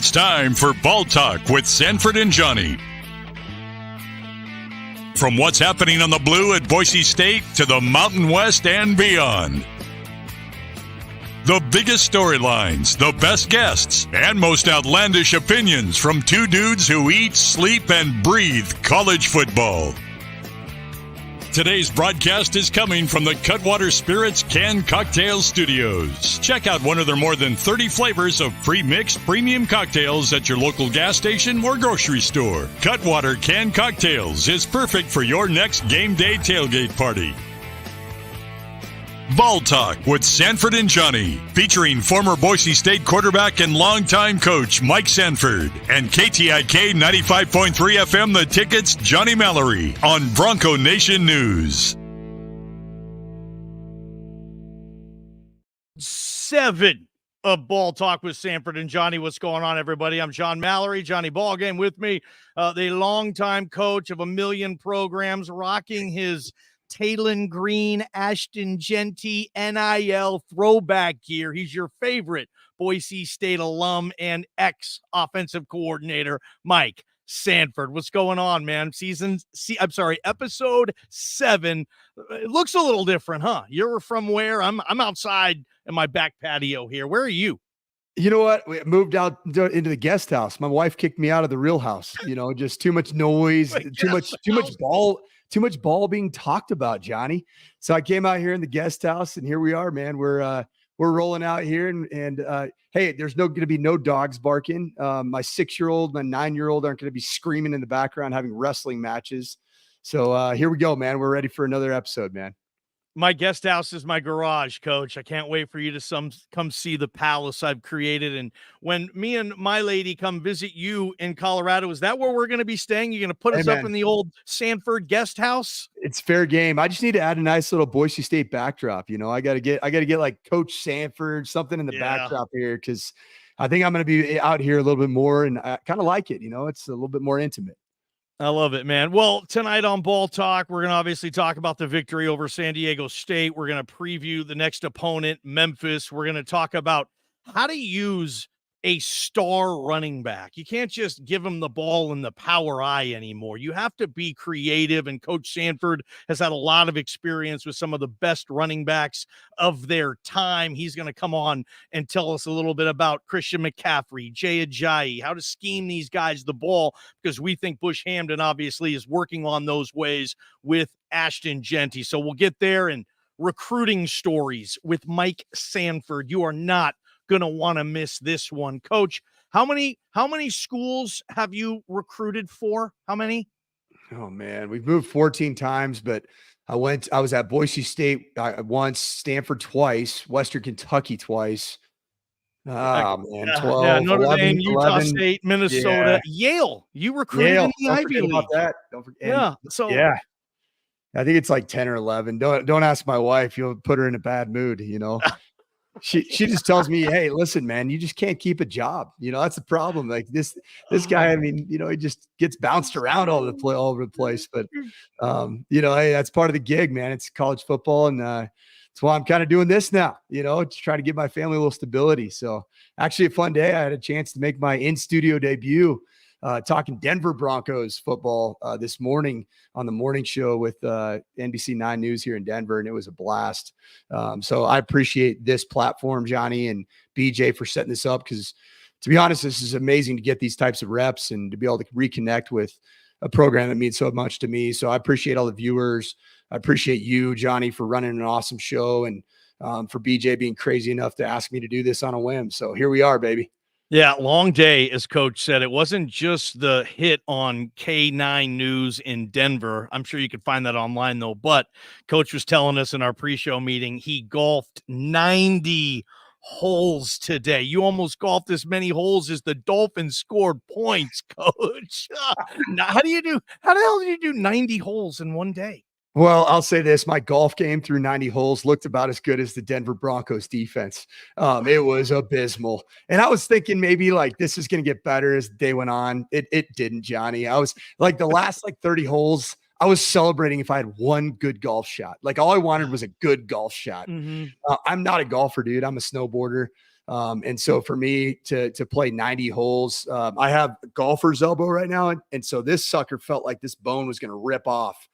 It's time for Ball Talk with Sanford and Johnny. From what's happening on the blue at Boise State to the Mountain West and beyond. The biggest storylines, the best guests, and most outlandish opinions from two dudes who eat, sleep, and breathe college football. Today's broadcast is coming from the Cutwater Spirits Canned Cocktail Studios. Check out one of their more than 30 flavors of pre-mixed premium cocktails at your local gas station or grocery store. Cutwater Canned Cocktails is perfect for your next game day tailgate party. Ball Talk with Sanford and Johnny, featuring former Boise State quarterback and longtime coach Mike Sanford and KTIK 95.3 FM The Ticket's Johnny Mallory on Bronco Nation News. 7 of Ball Talk with Sanford and Johnny. What's going on, everybody? I'm John Mallory. Johnny Ballgame with me, the longtime coach of a million programs, rocking his Talon Green, Ashton Jeanty, NIL throwback gear. He's your favorite Boise State alum and ex-offensive coordinator, Mike Sanford. What's going on, man? Episode 7. It looks a little different, huh? You're from where? I'm outside in my back patio here. Where are you? You know what? We moved out into the guest house. My wife kicked me out of the real house. You know, just too much noise, too much ball being talked about, Johnny. So I came out here in the guest house, and here we are, man. We're rolling out here, and hey, there's going to be no dogs barking. My 6-year-old, my 9-year-old aren't going to be screaming in the background having wrestling matches. So here we go, man. We're ready for another episode, man. My guest house is my garage, Coach. I can't wait for you to come see the palace I've created. And when me and my lady come visit you in Colorado, is that where we're going to be staying? You're going to put us up in the old Sanford guest house? It's fair game. I just need to add a nice little Boise State backdrop. You know, I got to get like Coach Sanford, something in the backdrop here, because I think I'm going to be out here a little bit more, and I kind of like it. You know, it's a little bit more intimate. I love it, man. Well, tonight on Ball Talk, we're going to obviously talk about the victory over San Diego State. We're going to preview the next opponent, Memphis. We're going to talk about how to use a star running back. You can't just give him the ball in the power eye anymore. You have to be creative, and Coach Sanford has had a lot of experience with some of the best running backs of their time. He's going to come on and tell us a little bit about Christian McCaffrey, Jay Ajayi, how to scheme these guys the ball, because we think Bush Hamden obviously is working on those ways with Ashton Jeanty. So we'll get there, and recruiting stories with Mike Sanford. You are not going to want to miss this one. Coach, how many schools have you recruited for? How many? Oh man, we've moved 14 times, but I was at Boise State once, Stanford twice, Western Kentucky twice. Oh man, 12, yeah, Notre 11, Dame, Utah 11, State, Minnesota, Yale. You recruited in the Ivy League. That. Don't forget. Yeah. So yeah, I think it's like 10 or 11. Don't ask my wife. You'll put her in a bad mood, you know. She just tells me, hey, listen, man, you just can't keep a job. You know, that's the problem. Like this guy, I mean, you know, he just gets bounced around all over the place. But, you know, hey, that's part of the gig, man. It's college football. And that's why I'm kind of doing this now, you know, to try to give my family a little stability. So actually a fun day. I had a chance to make my in-studio debut talking Denver Broncos football this morning on the morning show with NBC 9 News here in Denver, and it was a blast. So I appreciate this platform, Johnny and BJ, for setting this up, because to be honest, this is amazing to get these types of reps and to be able to reconnect with a program that means so much to me. So I appreciate all the viewers. I appreciate you, Johnny, for running an awesome show, and for BJ being crazy enough to ask me to do this on a whim. So here we are, baby. Yeah, long day, as Coach said. It wasn't just the hit on K9 News in Denver. I'm sure you could find that online, though. But Coach was telling us in our pre-show meeting he golfed 90 holes today. You almost golfed as many holes as the Dolphins scored points, Coach. How the hell do you do 90 holes in one day? Well, I'll say this. My golf game through 90 holes looked about as good as the Denver Broncos defense. It was abysmal. And I was thinking maybe like this is going to get better as the day went on. It didn't, Johnny. I was like the last 30 holes, I was celebrating if I had one good golf shot. Like all I wanted was a good golf shot. Mm-hmm. I'm not a golfer, dude. I'm a snowboarder. And so for me to play 90 holes, I have golfer's elbow right now. And so this sucker felt like this bone was going to rip off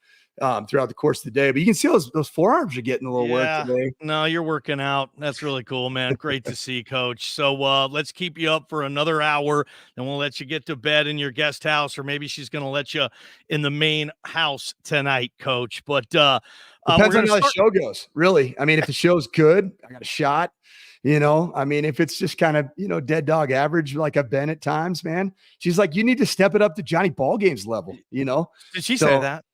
throughout the course of the day. But you can see those forearms are getting a little work today. No, you're working out. That's really cool, man. Great to see, Coach. So let's keep you up for another hour, and we'll let you get to bed in your guest house, or maybe she's going to let you in the main house tonight, Coach. But depends on how the show goes, really. I mean, if the show's good, I got a shot. I mean, if it's just kind of, dead dog average, like I've been at times, man, she's like, you need to step it up to Johnny Ball Games level, Did she say that?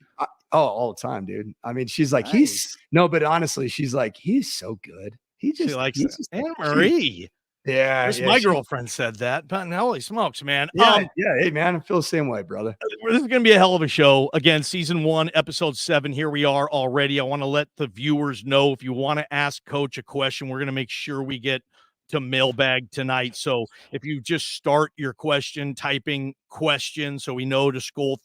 All the time, dude. I mean, she's like, Nice. but honestly, she's like, he's so good. She likes it. Anne Marie. Yeah. My girlfriend said that, but holy smokes, man. Yeah. Hey, man, I feel the same way, brother. This is going to be a hell of a show. Again, season 1, episode 7. Here we are already. I want to let the viewers know if you want to ask Coach a question, we're going to make sure we get to mailbag tonight. So if you just start your question, typing question, so we know to scroll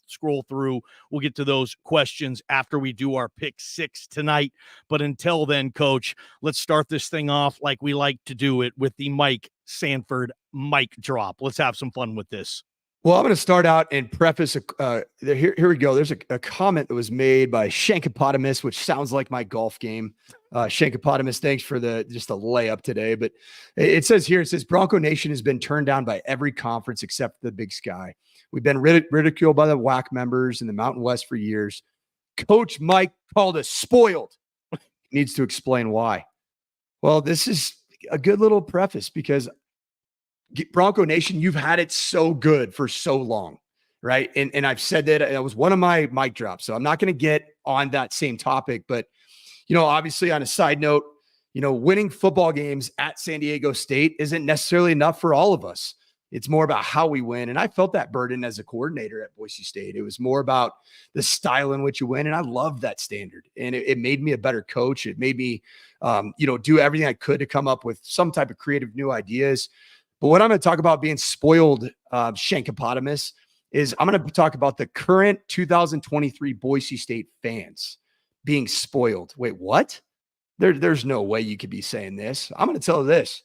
through, we'll get to those questions after we do our pick 6 tonight. But until then, Coach, let's start this thing off like we like to do it with the Mike Sanford mic drop. Let's have some fun with this. Well, I'm going to start out and preface. Here we go. There's a comment that was made by Shankopotamus, which sounds like my golf game. Shankopotamus, thanks for just a layup today. But it says Bronco Nation has been turned down by every conference except the Big Sky. We've been ridiculed by the WAC members in the Mountain West for years. Coach Mike called us spoiled. He needs to explain why. Well, this is a good little preface because Bronco Nation, you've had it so good for so long, right? And I've said that it was one of my mic drops, so I'm not going to get on that same topic. But, obviously on a side note, winning football games at San Diego State isn't necessarily enough for all of us. It's more about how we win. And I felt that burden as a coordinator at Boise State. It was more about the style in which you win. And I loved that standard. And it made me a better coach. It made me, do everything I could to come up with some type of creative new ideas. But what I'm going to talk about being spoiled, Shankopotamus, is I'm going to talk about the current 2023 Boise State fans being spoiled. Wait, what? There's no way you could be saying this. I'm going to tell you this.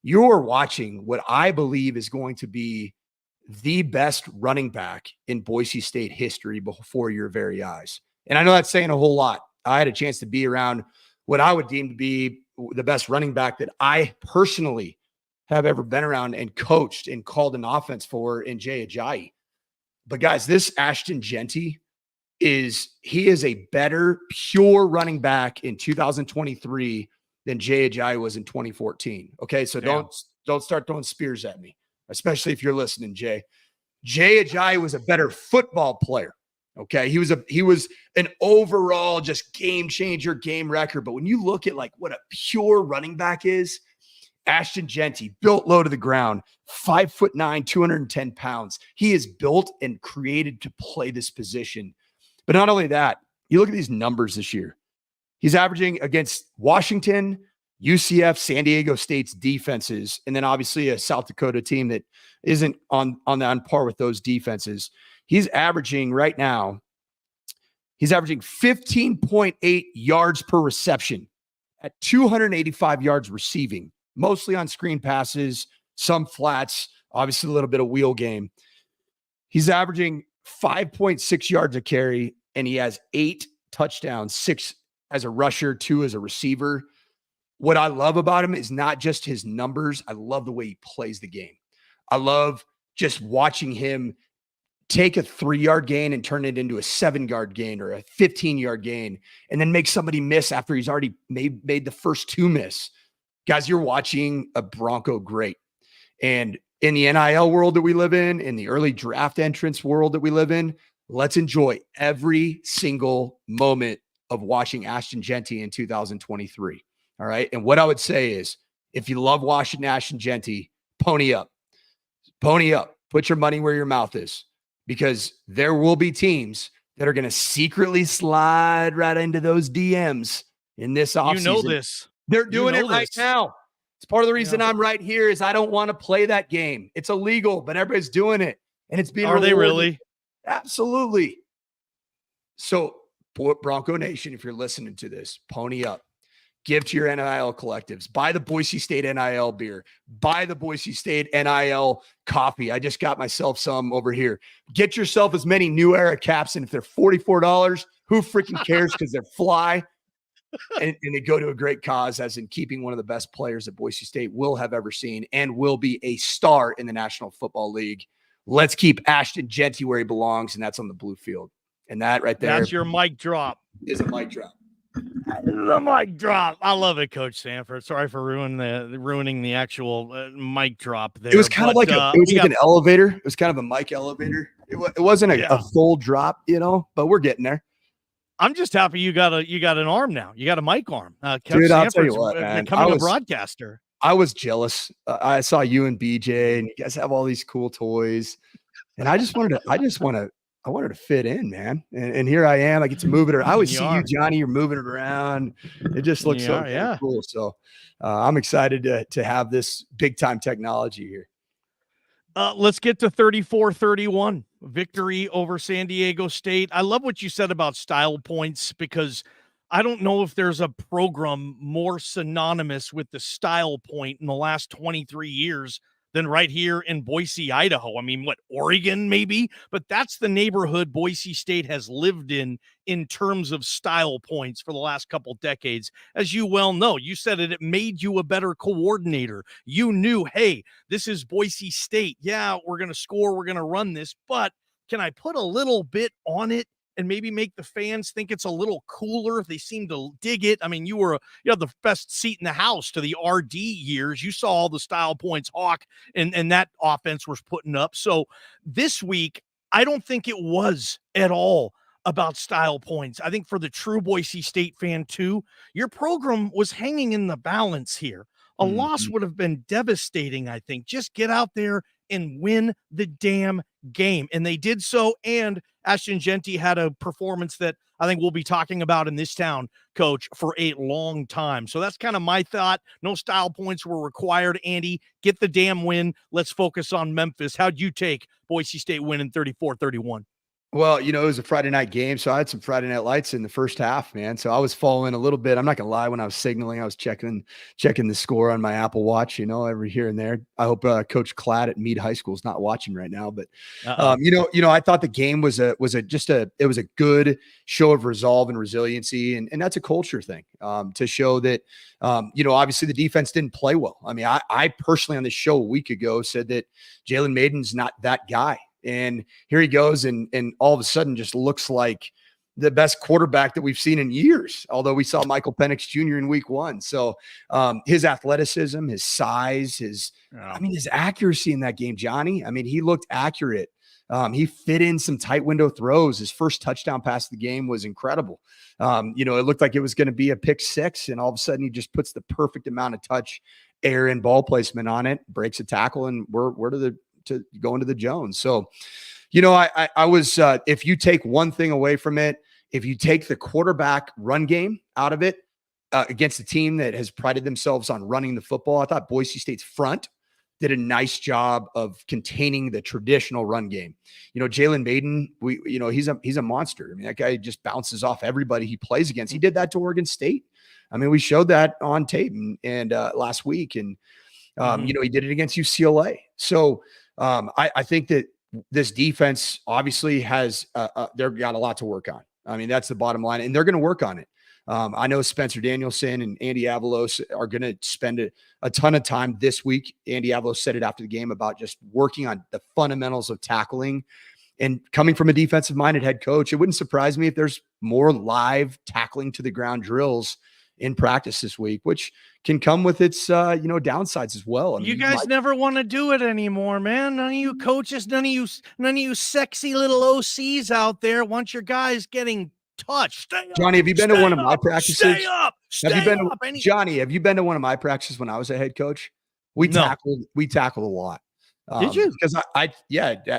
You're watching what I believe is going to be the best running back in Boise State history before your very eyes. And I know that's saying a whole lot. I had a chance to be around what I would deem to be the best running back that I personally have ever been around and coached and called an offense for in Jay Ajayi. But guys, this Ashton Jeanty is a better pure running back in 2023 than Jay Ajayi was in 2014. Okay. So don't start throwing spears at me, especially if you're listening, Jay. Jay Ajayi was a better football player. Okay. He was an overall just game changer, game wrecker. But when you look at like what a pure running back is, Ashton Jeanty, built low to the ground, 5'9", 210 pounds. He is built and created to play this position. But not only that, you look at these numbers this year. He's averaging against Washington, UCF, San Diego State's defenses, and then obviously a South Dakota team that isn't on par with those defenses. He's averaging right now, 15.8 yards per reception at 285 yards receiving. Mostly on screen passes, some flats, obviously a little bit of wheel game. He's averaging 5.6 yards a carry, and he has 8 touchdowns, 6 as a rusher, 2 as a receiver. What I love about him is not just his numbers. I love the way he plays the game. I love just watching him take a 3-yard gain and turn it into a 7-yard gain or a 15-yard gain, and then make somebody miss after he's already made the first 2 miss. Guys, you're watching a Bronco great. And in the NIL world that we live in the early draft entrance world that we live in, let's enjoy every single moment of watching Ashton Jeanty in 2023. All right. And what I would say is, if you love watching Ashton Jeanty, pony up. Pony up. Put your money where your mouth is, because there will be teams that are going to secretly slide right into those DMs in this offseason. You know this. They're doing it right now. It's part of the reason I'm right here is I don't want to play that game. It's illegal, but everybody's doing it. And it's being rewarded. They really? Absolutely. So Bronco Nation, if you're listening to this, pony up. give to your NIL collectives, buy the Boise State NIL beer, buy the Boise State NIL coffee. I just got myself some over here. Get yourself as many New Era caps. And if they're $44, who freaking cares? Because they're fly. And they go to a great cause, as in keeping one of the best players that Boise State will have ever seen and will be a star in the National Football League. Let's keep Ashton Jeanty where he belongs, and that's on the blue field. And that right there. That's your mic drop. Is a mic drop. The mic drop. I love it, Coach Sanford. Sorry for ruining the actual mic drop there. It was kind of like an elevator. It was kind of a mic elevator. It wasn't a full drop, but we're getting there. I'm just happy you got an arm now. You got a mic arm. Dude, I'll tell you what, man. Becoming a broadcaster. I was jealous. I saw you and BJ, and you guys have all these cool toys, and I wanted to fit in, man. And here I am. I get to move it. I always see you, Johnny. You're moving it around. It just looks so cool. So I'm excited to have this big time technology here. Let's get to 34-31 victory over San Diego State. I love what you said about style points, because I don't know if there's a program more synonymous with the style point in the last 23 years than right here in Boise, Idaho. I mean, Oregon maybe? But that's the neighborhood Boise State has lived in terms of style points for the last couple decades. As you well know, you said it made you a better coordinator. You knew, hey, this is Boise State. Yeah, we're going to score. We're going to run this. But can I put a little bit on it and maybe make the fans think it's a little cooler if they seem to dig it? I mean, you had the best seat in the house to the RD years. You saw all the style points Hawk and that offense was putting up. So this week, I don't think it was at all about style points. I think for the true Boise State fan too, your program was hanging in the balance here. A loss would have been devastating, I think. Just get out there and win the damn game. And they did so. And Ashton Jeanty had a performance that I think we'll be talking about in this town, Coach, for a long time. So that's kind of my thought. No style points were required. Andy, get the damn win. Let's focus on Memphis. How'd you take Boise State winning 34-31? Well, it was a Friday night game, so I had some Friday night lights in the first half, man. So I was following a little bit. I'm not gonna lie, when I was signaling, I was checking the score on my Apple Watch, every here and there. I hope Coach Cladd at Meade High School is not watching right now, but I thought the game was a good show of resolve and resiliency, and that's a culture thing to show that obviously the defense didn't play well. I mean, I personally on this show a week ago said that Jalen Mayden's not that guy. And here he goes, and all of a sudden just looks like the best quarterback that we've seen in years, although we saw Michael Penix Jr. in week 1. So his athleticism, his size, his accuracy in that game, Johnny. I mean, he looked accurate. He fit in some tight window throws. His first touchdown pass of the game was incredible. It looked like it was going to be a pick 6, and all of a sudden he just puts the perfect amount of touch, air, and ball placement on it, breaks a tackle, and we're to go into the Jones. So, I was, if you take one thing away from it, if you take the quarterback run game out of it against a team that has prided themselves on running the football, I thought Boise State's front did a nice job of containing the traditional run game. Jalen Mayden, he's a monster. I mean, that guy just bounces off everybody he plays against. He did that to Oregon State. I mean, we showed that on tape and last week, and he did it against UCLA. So, I think that this defense obviously has they've got a lot to work on. I mean, that's the bottom line, and they're going to work on it. I know Spencer Danielson and Andy Avalos are going to spend a ton of time this week. Andy Avalos said it after the game about just working on the fundamentals of tackling. And coming from a defensive-minded head coach, it wouldn't surprise me if there's more live tackling to the ground drills in practice this week, which can come with its, downsides as well. I mean, you guys never want to do it anymore, man. None of you coaches, none of you sexy little OCs out there want your guys getting touched. Stay up, Johnny, have you been to one of my practices? Stay up. Johnny, have you been to one of my practices when I was a head coach? We tackled a lot. Did you? Because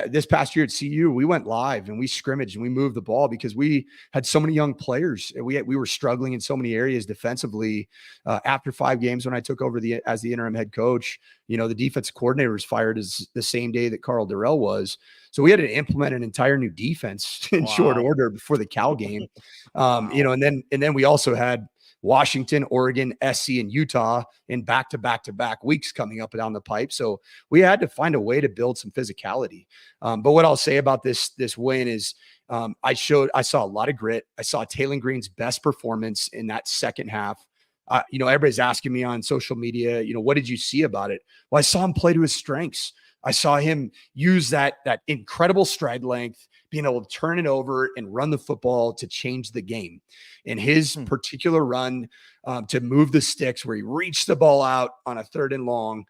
this past year at CU, we went live and we scrimmaged and we moved the ball because we had so many young players. And we were struggling in so many areas defensively. After 5 games, when I took over as the interim head coach, the defensive coordinator was fired as the same day that Carl Durrell was. So we had to implement an entire new defense in short order before the Cal game. And then we also had Washington, Oregon, SC, and Utah in back-to-back weeks coming up down the pipe. So we had to find a way to build some physicality. But what I'll say about this win is I saw a lot of grit. I saw Taylor Green's best performance in that second half. Everybody's asking me on social media, what did you see about it? Well, I saw him play to his strengths. I saw him use that incredible stride length, being able to turn it over and run the football to change the game. And his particular run to move the sticks where he reached the ball out on a 3rd and long,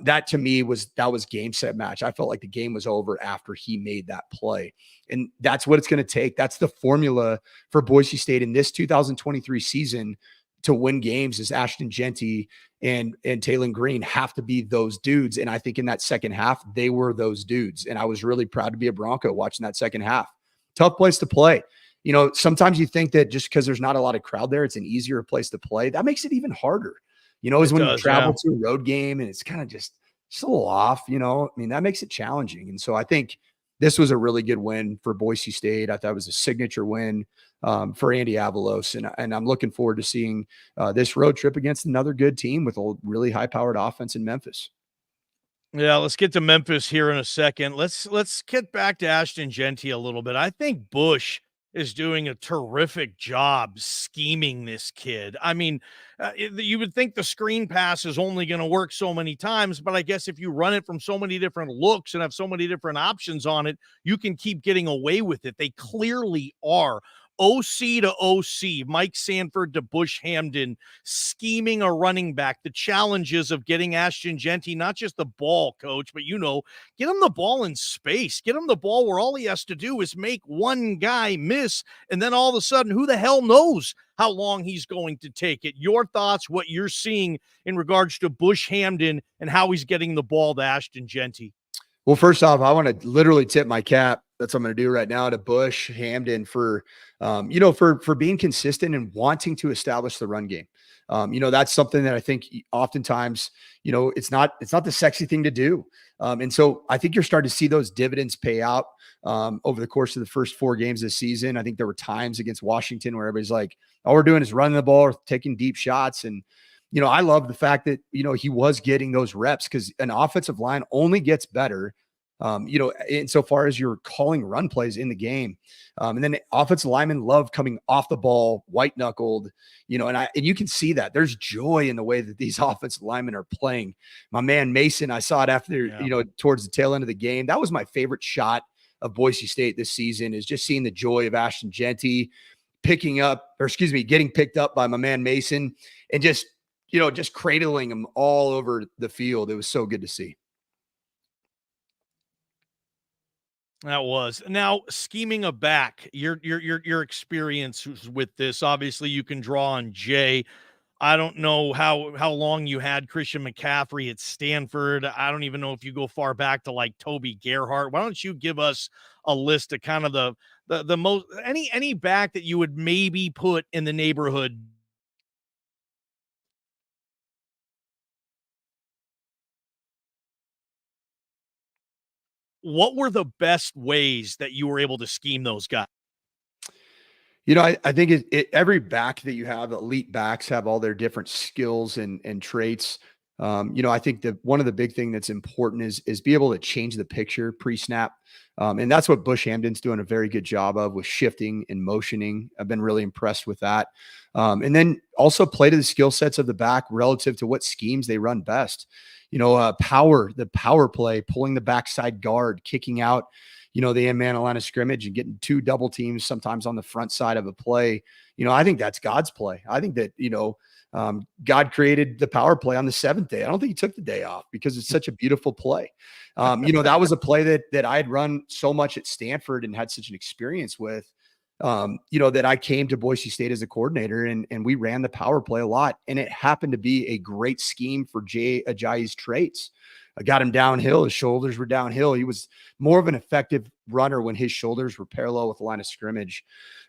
that to me was game, set, match. I felt like the game was over after he made that play. And that's what it's going to take. That's the formula for Boise State in this 2023 season to win games is Ashton Jeanty and Taylor Green have to be those dudes. And I think in that second half, they were those dudes. And I was really proud to be a Bronco watching that second half. Tough place to play. Sometimes you think that just because there's not a lot of crowd there, it's an easier place to play. That makes it even harder. Is when you travel to a road game and it's kind of just a little off, that makes it challenging. And so I think this was a really good win for Boise State. I thought it was a signature win for Andy Avalos. And I'm looking forward to seeing this road trip against another good team with a really high-powered offense in Memphis. Yeah, let's get to Memphis here in a second. Let's get back to Ashton Jeanty a little bit. I think Bush is doing a terrific job scheming this kid. I mean, you would think the screen pass is only going to work so many times, but I guess if you run it from so many different looks and have so many different options on it, you can keep getting away with it. They clearly are. OC to OC, Mike Sanford to Bush Hamden, scheming a running back, the challenges of getting Ashton Jeanty, not just the ball, coach, but get him the ball in space, get him the ball where all he has to do is make one guy miss, and then all of a sudden, who the hell knows how long he's going to take it. Your thoughts, what you're seeing in regards to Bush Hamden and how he's getting the ball to Ashton Jeanty. Well, first off, I want to literally tip my cap. That's what I'm going to do right now to Bush Hamden for being consistent and wanting to establish the run game. That's something that I think oftentimes, it's not the sexy thing to do. And so I think you're starting to see those dividends pay out over the course of the first 4 games this season. I think there were times against Washington where everybody's like, all we're doing is running the ball or taking deep shots. And, I love the fact that, he was getting those reps because an offensive line only gets better, insofar as you're calling run plays in the game. And then offensive linemen love coming off the ball, white knuckled, and you can see that there's joy in the way that these offensive linemen are playing. My man Mason, I saw it after, towards the tail end of the game. That was my favorite shot of Boise State this season, is just seeing the joy of Ashton Jeanty getting picked up by my man Mason and just cradling him all over the field. It was so good to see. That was. Now, scheming a back, your experience with this, obviously you can draw on Jay. I don't know how long you had Christian McCaffrey at Stanford. I don't even know if you go far back to like Toby Gerhart. Why don't you give us a list of kind of the most any back that you would maybe put in the neighborhood? What were the best ways that you were able to scheme those guys? I think every back that you have, elite backs have all their different skills and traits. I think that one of the big thing that's important is be able to change the picture pre-snap. And that's what Bush Hamden's doing a very good job of, with shifting and motioning. I've been really impressed with that. And then also play to the skill sets of the back relative to what schemes they run best. The power play, pulling the backside guard, kicking out, the in-man line of scrimmage and getting 2 double teams sometimes on the front side of a play. I think that's God's play. I think that, God created the power play on the 7th day. I don't think he took the day off because it's such a beautiful play. That was a play that I had run so much at Stanford and had such an experience with, that I came to Boise State as a coordinator and we ran the power play a lot. And it happened to be a great scheme for Jay Ajayi's traits. I got him downhill. His shoulders were downhill. He was more of an effective runner when his shoulders were parallel with the line of scrimmage.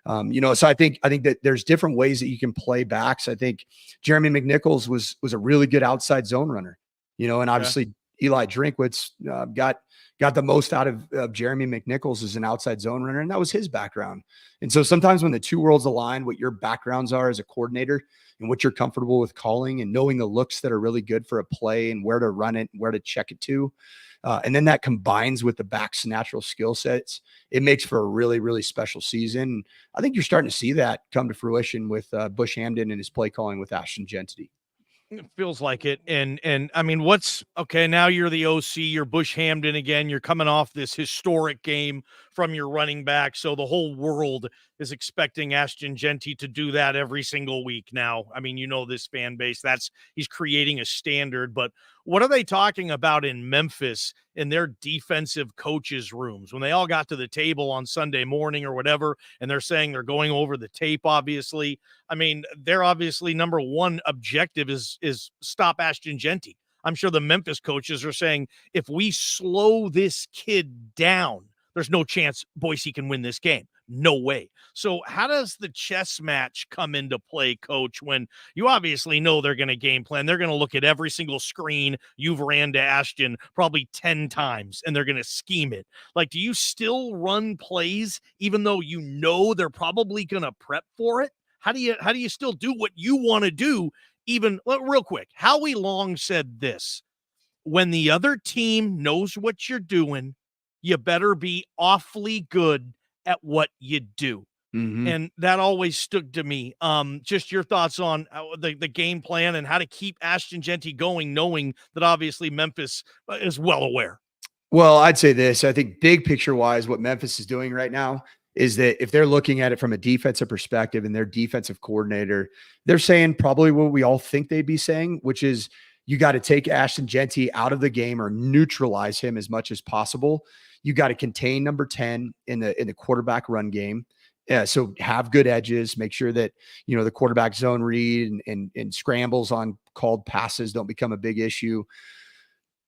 So I think that there's different ways that you can play backs. I think Jeremy McNichols was a really good outside zone runner, and obviously, Eli Drinkwitz got the most out of Jeremy McNichols as an outside zone runner, and that was his background. And so sometimes when the two worlds align, what your backgrounds are as a coordinator and what you're comfortable with calling and knowing the looks that are really good for a play and where to run it and where to check it to, and then that combines with the back's natural skill sets, it makes for a really, really special season. I think you're starting to see that come to fruition with Bush Hamden and his play calling with Ashton Jeanty. It feels like it. And I mean, what's okay? Now you're the OC, you're Bush Hamden again. You're coming off this historic game from your running back. So the whole world is expecting Ashton Jeanty to do that every single week now. I mean, this fan base, he's creating a standard. But what are they talking about in Memphis in their defensive coaches' rooms when they all got to the table on Sunday morning or whatever, and they're saying they're going over the tape, obviously? I mean, they're obviously number one objective is stop Ashton Jeanty. I'm sure the Memphis coaches are saying, if we slow this kid down, there's no chance Boise can win this game. No way. So how does the chess match come into play, Coach, when you obviously know they're going to game plan? They're going to look at every single screen you've ran to Ashton probably 10 times, and they're going to scheme it. Like, do you still run plays even though they're probably going to prep for it? How do you still do what you want to do? Even real quick, Howie Long said this: when the other team knows what you're doing, you better be awfully good at what you do. Mm-hmm. And that always stood to me. Just your thoughts on the game plan and how to keep Ashton Jeanty going, knowing that obviously Memphis is well aware. Well, I'd say this. I think big picture wise, what Memphis is doing right now is that if they're looking at it from a defensive perspective and their defensive coordinator, they're saying probably what we all think they'd be saying, which is you got to take Ashton Jeanty out of the game or neutralize him as much as possible. You got to contain number 10 in the quarterback run game. So have good edges, make sure that, the quarterback zone read and scrambles on called passes don't become a big issue.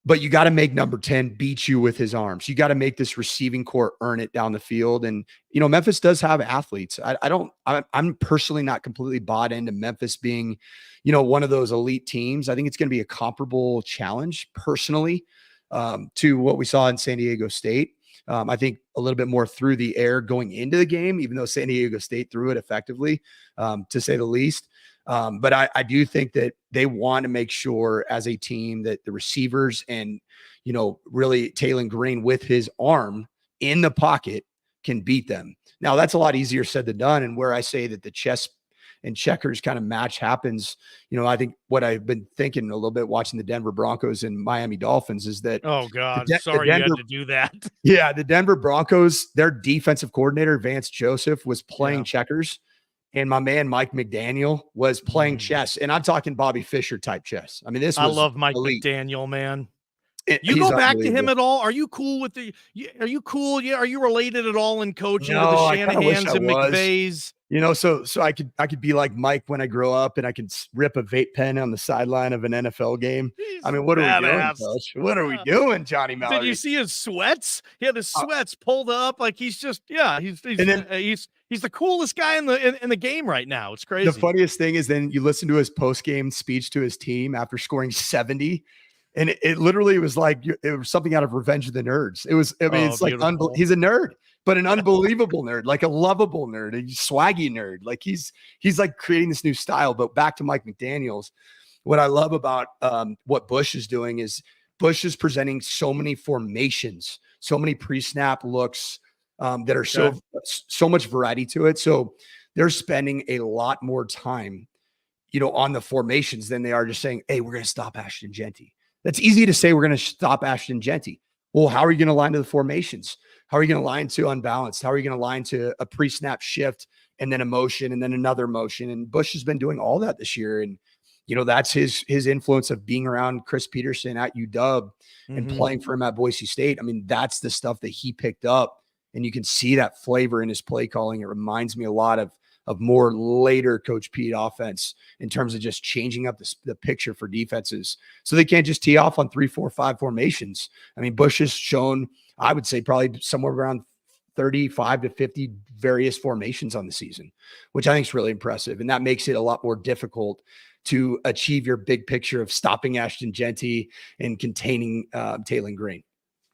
But you got to make number 10 beat you with his arms. You got to make this receiving core earn it down the field. And, Memphis does have athletes. I'm personally not completely bought into Memphis being, one of those elite teams. I think it's going to be a comparable challenge personally to what we saw in San Diego State. I think a little bit more through the air going into the game, even though San Diego State threw it effectively, to say the least. But I do think that they want to make sure as a team that the receivers and, really Taylon Green with his arm in the pocket can beat them. Now that's a lot easier said than done. And where I say that the chess and checkers kind of match happens, I think what I've been thinking a little bit watching the Denver Broncos and Miami Dolphins is that, oh God, sorry you had to do that. Yeah. The Denver Broncos, their defensive coordinator, Vance Joseph, was playing checkers. And my man, Mike McDaniel, was playing chess. And I'm talking Bobby Fischer type chess. I mean, I love Mike McDaniel, man. You He's go back to him at all? Are you cool with are you cool? Yeah. Are you related at all in coaching to the Shanahans and McVays? So I could be like Mike when I grow up and I can rip a vape pen on the sideline of an NFL game. I mean, what are we doing, Coach? What are we doing, Johnny Mallory? Did you see his sweats? He had his sweats pulled up like he's just, he's the coolest guy in the game right now. It's crazy. The funniest thing is then you listen to his post-game speech to his team after scoring 70. And it literally was like, it was something out of Revenge of the Nerds. It was, it's like, he's a nerd, but an unbelievable nerd, like a lovable nerd, a swaggy nerd. Like he's like creating this new style. But back to Mike McDaniels, what I love about what Bush is doing is Bush is presenting so many formations, so many pre-snap looks that are so much variety to it. So they're spending a lot more time, on the formations than they are just saying, hey, we're going to stop Ashton Jeanty. That's easy to say we're going to stop Ashton Jeanty. Well, how are you going to line to the formations? How are you going to line to unbalanced? How are you going to line to a pre-snap shift and then a motion and then another motion? And Bush has been doing all that this year. And, that's his influence of being around Chris Peterson at UW and playing for him at Boise State. I mean, that's the stuff that he picked up. And you can see that flavor in his play calling. It reminds me a lot of more later Coach Pete offense in terms of just changing up the picture for defenses. So they can't just tee off on 3-4-5 formations. I mean, Bush has shown, I would say probably somewhere around 35 to 50 various formations on the season, which I think is really impressive. And that makes it a lot more difficult to achieve your big picture of stopping Ashton Jeanty and containing Taylon Green.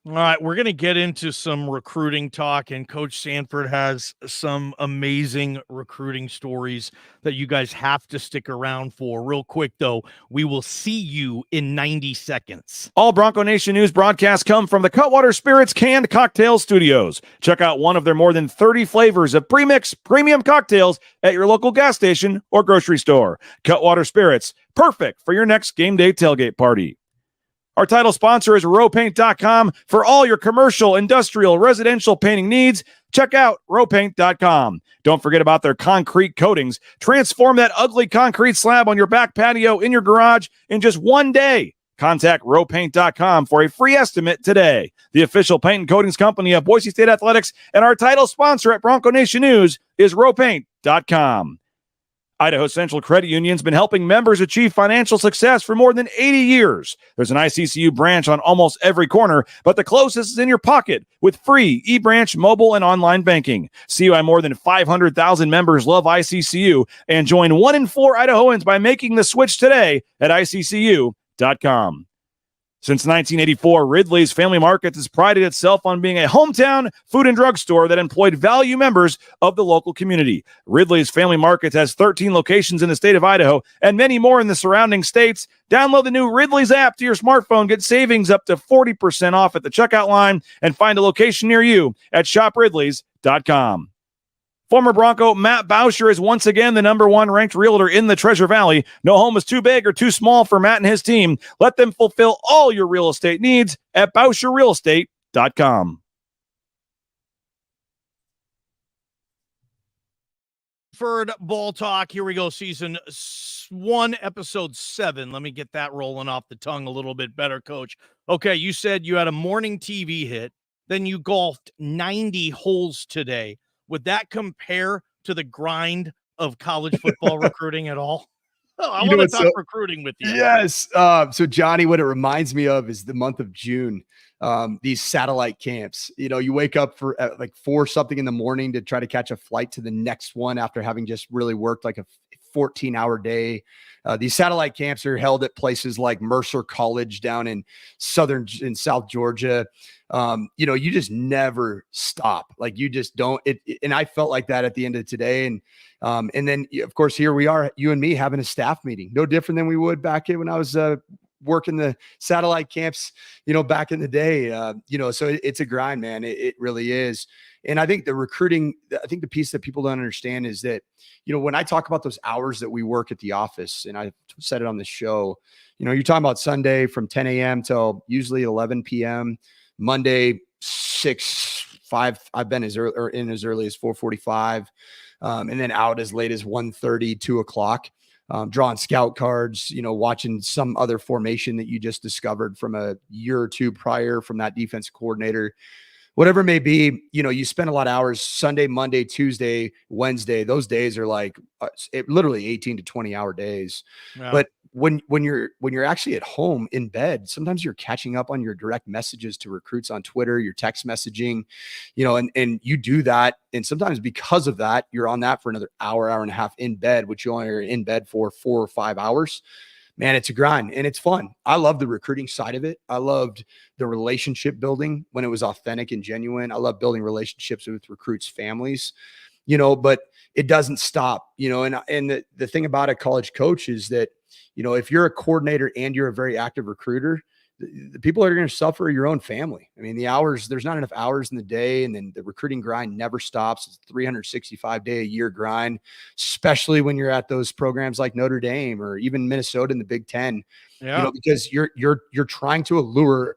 All right, we're going to get into some recruiting talk, and Coach Sanford has some amazing recruiting stories that you guys have to stick around for. Real quick, though, we will see you in 90 seconds. All Bronco Nation news broadcasts come from the Cutwater Spirits Canned Cocktail Studios. Check out one of their more than 30 flavors of pre-mix premium cocktails at your local gas station or grocery store. Cutwater Spirits, perfect for your next game day tailgate party. Our title sponsor is rowpaint.com. For all your commercial, industrial, residential painting needs, check out rowpaint.com. Don't forget about their concrete coatings. Transform that ugly concrete slab on your back patio in your garage in just one day. Contact rowpaint.com for a free estimate today. The official paint and coatings company of Boise State Athletics, and our title sponsor at Bronco Nation News is rowpaint.com. Idaho Central Credit Union's been helping members achieve financial success for more than 80 years. There's an ICCU branch on almost every corner, but the closest is in your pocket with free eBranch mobile and online banking. CUI more than 500,000 members love ICCU, and join 1 in 4 Idahoans by making the switch today at ICCU.com. Since 1984, Ridley's Family Markets has prided itself on being a hometown food and drug store that employed value members of the local community. Ridley's Family Markets has 13 locations in the state of Idaho and many more in the surrounding states. Download the new Ridley's app to your smartphone, get savings up to 40% off at the checkout line, and find a location near you at shopridleys.com. Former Bronco Matt Bauscher is once again the number 1 ranked realtor in the Treasure Valley. No home is too big or too small for Matt and his team. Let them fulfill all your real estate needs at BauscherRealEstate.com. Sanford Ball Talk. Here we go. Season 1, episode 7. Let me get that rolling off the tongue a little bit better, Coach. Okay, you said you had a morning TV hit, then you golfed 90 holes today. Would that compare to the grind of college football recruiting at all? Oh, I want to talk recruiting with you. Yes. So Johnny, what it reminds me of is the month of June. These satellite camps, you wake up for like 4 something in the morning to try to catch a flight to the next one after having just really worked like a 14-hour day. These satellite camps are held at places like Mercer College down in South Georgia. You just never stop. Like you just don't. And I felt like that at the end of today. And then of course here we are, you and me having a staff meeting, no different than we would back when I was working the satellite camps, back in the day. So it's a grind, man. It really is. And I think the recruiting, the piece that people don't understand is that, when I talk about those hours that we work at the office, and I said it on the show, you're talking about Sunday from 10 a.m. till usually 11 p.m., Monday, 6, 5, I've been as early as 4:45, and then out as late as 1:30, 2 o'clock, drawing scout cards, watching some other formation that you just discovered from a year or two prior from that defense coordinator. Whatever it may be, you spend a lot of hours Sunday, Monday, Tuesday, Wednesday. Those days are like literally 18 to 20-hour days. Yeah. But when you're actually at home in bed, sometimes you're catching up on your direct messages to recruits on Twitter, your text messaging, and you do that. And sometimes because of that, you're on that for another hour and a half in bed, which you only are in bed for 4 or 5 hours. Man, it's a grind and it's fun. I love the recruiting side of it. I loved the relationship building when it was authentic and genuine. I love building relationships with recruits' families, but it doesn't stop, and the thing about a college coach is that, if you're a coordinator and you're a very active recruiter, the people that are going to suffer are your own family. I mean, there's not enough hours in the day, and then the recruiting grind never stops. It's a 365-day a year grind, especially when you're at those programs like Notre Dame or even Minnesota in the Big Ten. Yeah. Because you're trying to allure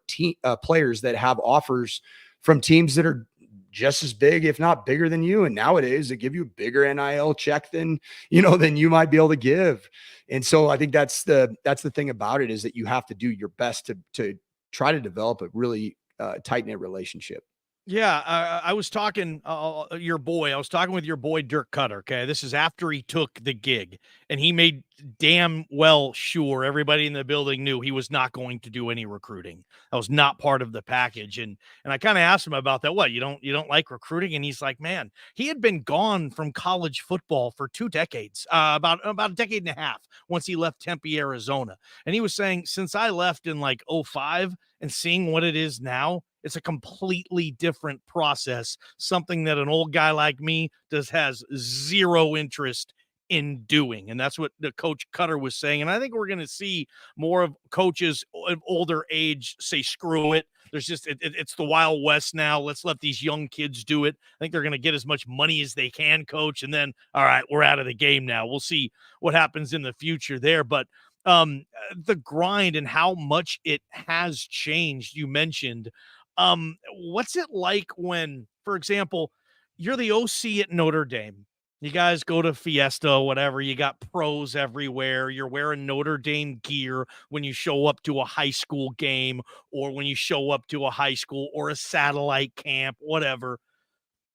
players that have offers from teams that are just as big, if not bigger than you. And nowadays they give you a bigger NIL check than you might be able to give. And so I think that's the thing about it, is that you have to do your best to try to develop a really tight-knit relationship. Yeah. I was talking with your boy, Dirk Cutter. Okay. This is after he took the gig, and he made damn well sure everybody in the building knew he was not going to do any recruiting. That was not part of the package. And I kind of asked him about that. What, you don't like recruiting? And he's like, man, he had been gone from college football for 2 decades, about a decade and a half once he left Tempe, Arizona. And he was saying, since I left in like 05 and seeing what it is now, it's a completely different process, something that an old guy like me has zero interest in doing. And that's what the Coach Cutter was saying. And I think we're going to see more of coaches of older age say, screw it. There's just, it's the Wild West now. Let's let these young kids do it. I think they're going to get as much money as they can, coach. And then, all right, we're out of the game now. We'll see what happens in the future there. But the grind and how much it has changed, you mentioned. What's it like when, for example, you're the OC at Notre Dame? You guys go to Fiesta, whatever. You got pros everywhere. You're wearing Notre Dame gear when you show up to a high school game or when you show up to a high school or a satellite camp, whatever.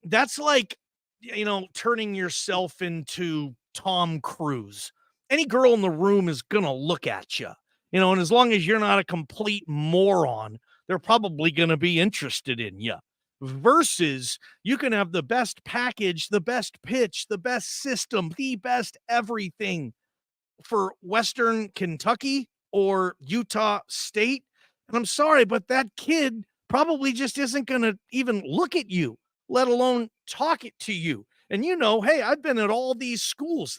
That's like, turning yourself into Tom Cruise. Any girl in the room is going to look at you, and as long as you're not a complete moron, they're probably going to be interested in you. Versus you can have the best package, the best pitch, the best system, the best everything for Western Kentucky or Utah State. And I'm sorry, but that kid probably just isn't going to even look at you, let alone talk it to you. And hey, I've been at all these schools.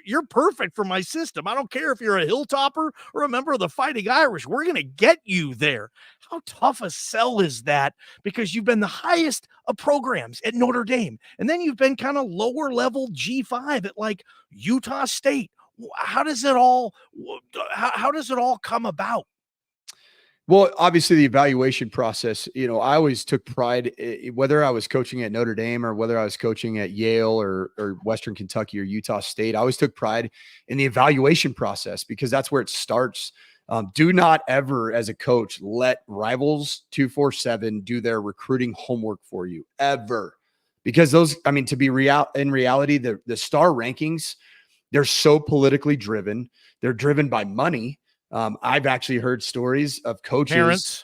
You're perfect for my system. I don't care if you're a Hilltopper or a member of the Fighting Irish. We're going to get you there. How tough a sell is that? Because you've been the highest of programs at Notre Dame, and then you've been kind of lower level G5 at like Utah State. How does it all come about? Well, obviously the evaluation process, I always took pride, whether I was coaching at Notre Dame or whether I was coaching at Yale or Western Kentucky or Utah State. I always took pride in the evaluation process because that's where it starts. Do not ever, as a coach, let Rivals 247 do their recruiting homework for you ever, because to be in reality, the star rankings, they're so politically driven. They're driven by money. I've actually heard stories of coaches,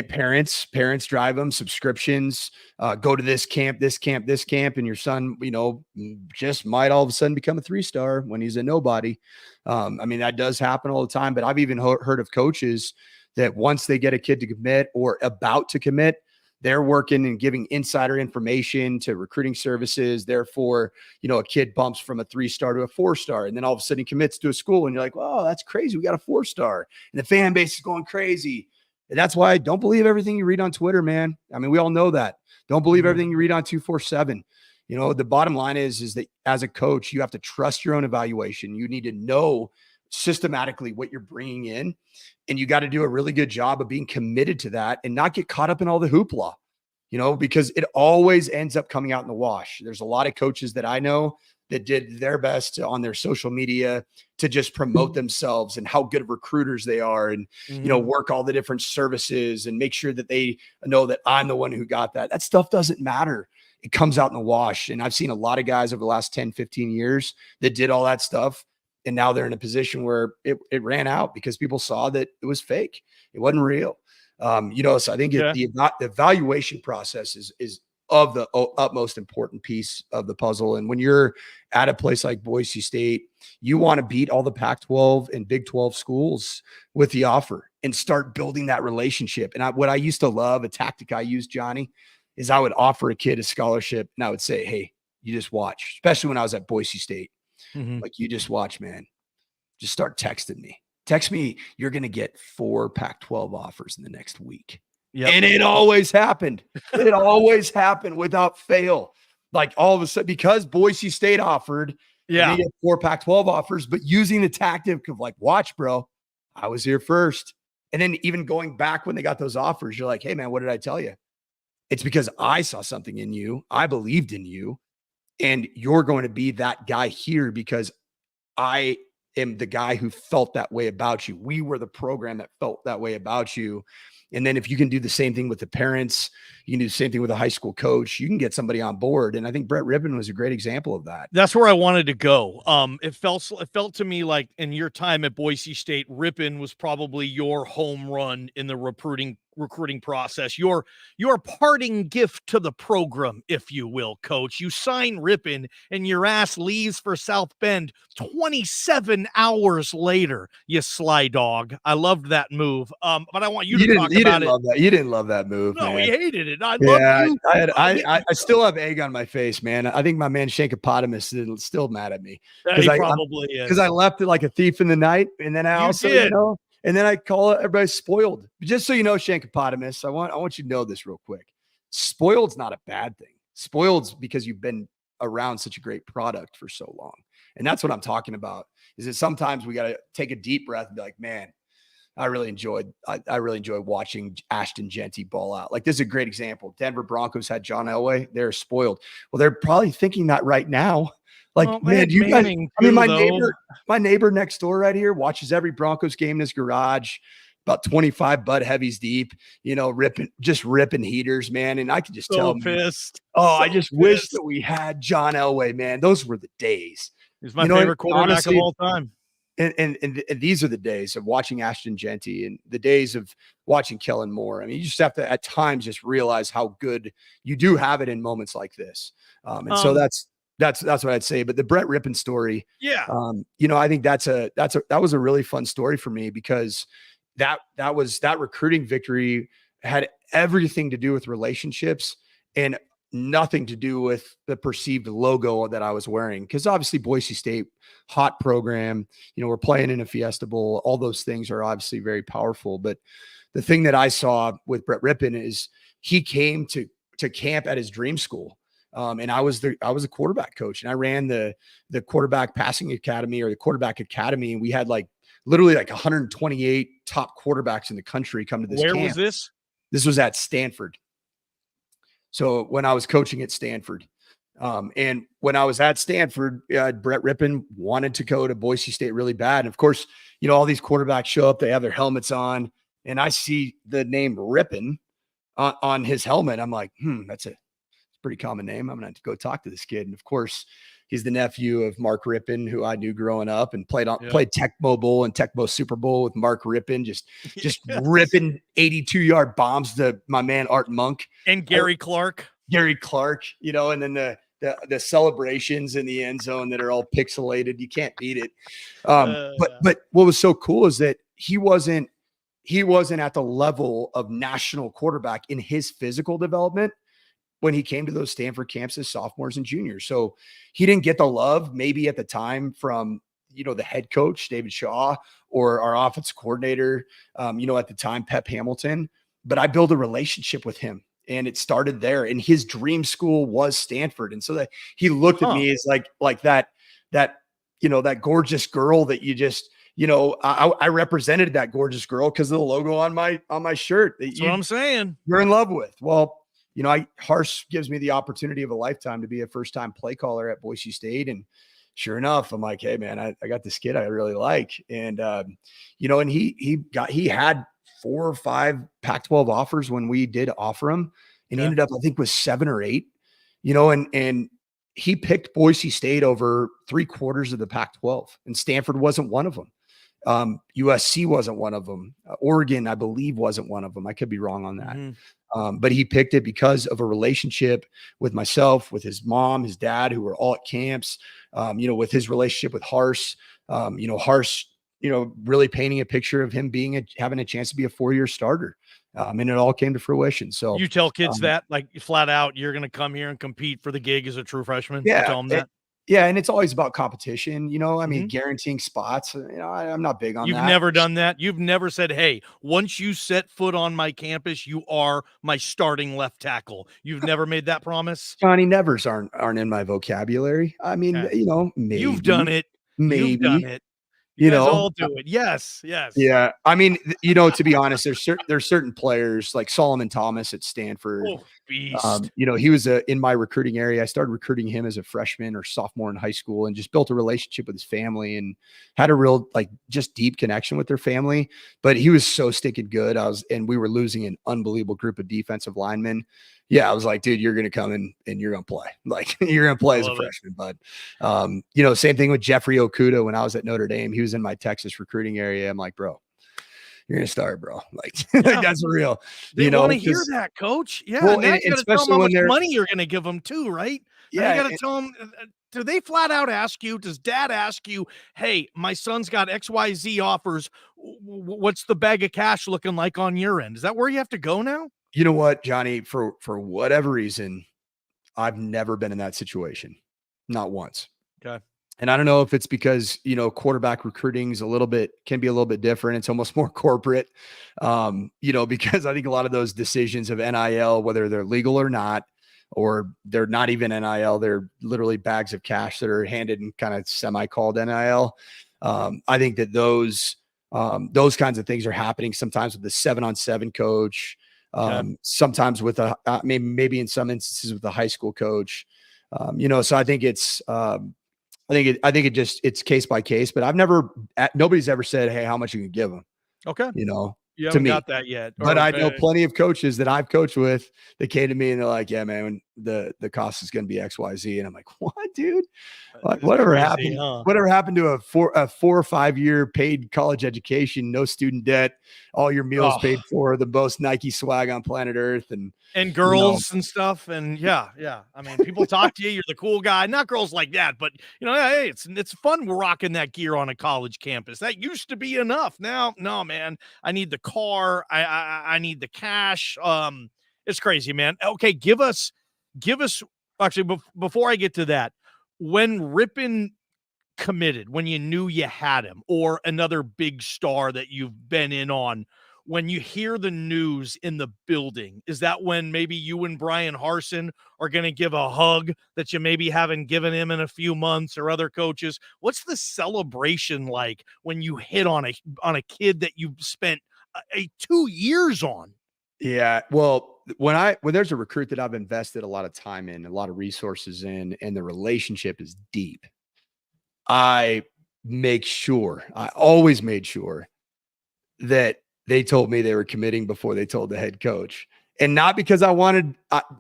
parents drive them, subscriptions, go to this camp, and your son, just might all of a sudden become a 3-star when he's a nobody. That does happen all the time, but I've even heard of coaches that once they get a kid to commit or about to commit, they're working and giving insider information to recruiting services. Therefore, a kid bumps from a 3-star to a 4-star, and then all of a sudden he commits to a school and you're like, oh, that's crazy. We got a 4-star, and the fan base is going crazy. And that's why I don't believe everything you read on Twitter, man. We all know that. Don't believe everything you read on 247. The bottom line is that as a coach, you have to trust your own evaluation. You need to know systematically what you're bringing in, and you got to do a really good job of being committed to that and not get caught up in all the hoopla, because it always ends up coming out in the wash. There's a lot of coaches that I know that did their best on their social media to just promote themselves and how good of recruiters they are, and, work all the different services and make sure that they know that I'm the one who got that. That stuff doesn't matter. It comes out in the wash. And I've seen a lot of guys over the last 10, 15 years that did all that stuff, and now they're in a position where it ran out because people saw that it was fake. It wasn't real. So I think the evaluation process is of the utmost important piece of the puzzle. And when you're at a place like Boise State, you want to beat all the Pac-12 and Big 12 schools with the offer and start building that relationship. And what I used to love, a tactic I used, Johnny, is I would offer a kid a scholarship and I would say, hey, you just watch, especially when I was at Boise State. Like, you just watch, man. Just start texting me. Text me, you're going to get 4 Pac-12 offers in the next week. Yep. And it always happened. It always happened without fail. Like, all of a sudden, because Boise State offered, they had 4 Pac-12 offers, but using the tactic of like, watch, bro, I was here first. And then even going back when they got those offers, you're like, hey, man, what did I tell you? It's because I saw something in you. I believed in you. And you're going to be that guy here because I am the guy who felt that way about you. We were the program that felt that way about you. And then if you can do the same thing with the parents, you can do the same thing with a high school coach, you can get somebody on board. And I think Brett Rypien was a great example of that. That's where I wanted to go. It felt to me like in your time at Boise State, Rypien was probably your home run in the recruiting process, your parting gift to the program, if you will, coach. You sign Rypien and your ass leaves for South Bend 27 hours later, you sly dog. I loved that move. But I want you to talk about it. Love that. You didn't love that move. No, man. we hated it. I love you. I still have egg on my face, man. I think my man Shankopotamus is still mad at me He probably is, because I left it like a thief in the night, and then I also, did. and then I call everybody spoiled. Just so you know, Shankopotamus, I want you to know this real quick. Spoiled's not a bad thing. Spoiled's because you've been around such a great product for so long. And that's what I'm talking about, is that sometimes we got to take a deep breath and be like, man, I really enjoyed watching Ashton Jeanty ball out. Like, this is a great example. Denver Broncos had John Elway. They're spoiled. Well, they're probably thinking that right now. Like, man, you guys, my neighbor next door right here watches every Broncos game in his garage, about 25 Bud Heavies deep, ripping heaters, man. And I could just tell pissed. I just wish that we had John Elway, man. Those were the days. He's my favorite quarterback of all time. And these are the days of watching Ashton Jeanty and the days of watching Kellen Moore. I mean, you just have to at times just realize how good you do have it in moments like this. So that's what I'd say. But the Brett Rypien story, I think that was a really fun story for me, because that recruiting victory had everything to do with relationships and nothing to do with the perceived logo that I was wearing. Because obviously Boise State, hot program, we're playing in a Fiesta Bowl. All those things are obviously very powerful. But the thing that I saw with Brett Rypien is he came to camp at his dream school. And I was a quarterback coach, and I ran the quarterback passing academy, or the quarterback academy. And we had literally 128 top quarterbacks in the country come to this camp. Where was this? This was at Stanford. So when I was coaching at Stanford, and when I was at Stanford, Brett Rypien wanted to go to Boise State really bad. And of course, all these quarterbacks show up, they have their helmets on, and I see the name Rypien on his helmet. I'm like, that's a pretty common name. I'm going to have to go talk to this kid. And of course, he's the nephew of Mark Rypien, who I knew growing up, and played Tecmo Bowl and Tecmo Super Bowl with Mark Rypien, just ripping 82-yard bombs to my man Art Monk and Gary Clark, and then the celebrations in the end zone that are all pixelated. You can't beat it. But what was so cool is that he wasn't at the level of national quarterback in his physical development when he came to those Stanford camps as sophomores and juniors. So he didn't get the love maybe at the time from, the head coach, David Shaw, or our offensive coordinator, at the time, Pep Hamilton. But I built a relationship with him, and it started there. And his dream school was Stanford. And so that he looked at me as like that gorgeous girl that you just, I represented that gorgeous girl because of the logo on my shirt. That's what I'm saying. You're in love with. Well, Harsh gives me the opportunity of a lifetime to be a first-time play caller at Boise State. And sure enough, I'm like, hey man, I got this kid I really like. And, and he had 4 or 5 Pac-12 offers when we did offer him, and he ended up, I think, with 7 or 8, and he picked Boise State over 3/4 of the Pac-12, and Stanford wasn't one of them. USC wasn't one of them. Oregon, I believe, wasn't one of them. I could be wrong on that. But he picked it because of a relationship with myself, with his mom, his dad, who were all at camps, with his relationship with Harsh, Harsh, really painting a picture of him having a chance to be a 4-year starter. And it all came to fruition. So you tell kids that, like, flat out, you're going to come here and compete for the gig as a true freshman. Yeah. You tell them that. Yeah, and it's always about competition, guaranteeing spots. I'm not big on that. You've never done that. You've never said, hey, once you set foot on my campus, you are my starting left tackle. You've never made that promise? Johnny nevers aren't in my vocabulary. I mean, maybe. You've done it. Maybe. You've done it. You guys all do it. Yes. Yeah. I mean, to be honest, there's certain players like Solomon Thomas at Stanford. Beast. He was in my recruiting area. I started recruiting him as a freshman or sophomore in high school, and just built a relationship with his family and had a real just deep connection with their family. But he was so stinking good. And we were losing an unbelievable group of defensive linemen. Yeah, I was like, dude, you're going to come in and you're going to play. You're going to play as a freshman. But, same thing with Jeffrey Okuda when I was at Notre Dame. He was in my Texas recruiting area. I'm like, bro, you're going to start, bro. That's real. They want to hear that, coach. Yeah. Well, and you got to tell them how much money you're going to give them too, right? Yeah. You got to tell them, do they flat out ask you, does dad ask you, hey, my son's got XYZ offers. What's the bag of cash looking like on your end? Is that where you have to go now? You know what, Johnny, for whatever reason, I've never been in that situation. Not once. Okay. And I don't know if it's because, quarterback recruiting can be a little bit different. It's almost more corporate, because I think a lot of those decisions of NIL, whether they're legal or not, or they're not even NIL, they're literally bags of cash that are handed and kind of semi-called NIL. I think that those kinds of things are happening sometimes with the 7-on-7 coach, sometimes with maybe in some instances with the high school coach, so I think it's, it's case by case, but nobody's ever said, hey, how much you can give them. Okay. You haven't got that yet. But I know plenty of coaches that I've coached with that came to me and they're like, yeah, man, the cost is going to be XYZ. And I'm like, what, dude? Whatever happened? Whatever happened to a 4 or 5 year paid college education, no student debt, all your meals paid for, the most Nike swag on planet Earth, and girls and stuff. And yeah. I mean, people talk to you, you're the cool guy, not girls like that, but hey, it's fun. We're rocking that gear on a college campus. That used to be enough. Now, no, man, I need the car. I need the cash. It's crazy, man. Okay. Give us actually, before I get to that, when Rypien committed, when you knew you had him, or another big star that you've been in on, when you hear the news in the building, is that when maybe you and Brian Harsin are going to give a hug that you maybe haven't given him in a few months, or other coaches? What's the celebration like when you hit on a kid that you spent 2 years on? Yeah. Well, when there's a recruit that I've invested a lot of time in, a lot of resources in, and the relationship is deep, I always made sure that they told me they were committing before they told the head coach. And not because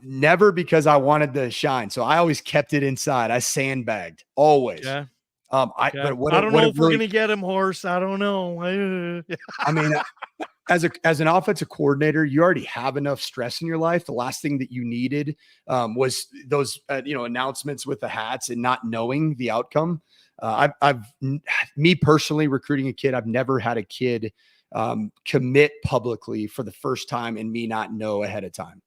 never because I wanted to shine. So I always kept it inside. I sandbagged always. Yeah. But I don't know if we're going to get him, Horse. I don't know. I mean, as an offensive coordinator, you already have enough stress in your life. The last thing that you needed was those, announcements with the hats and not knowing the outcome. Me personally recruiting a kid, I've never had a kid commit publicly for the first time and me not know ahead of time.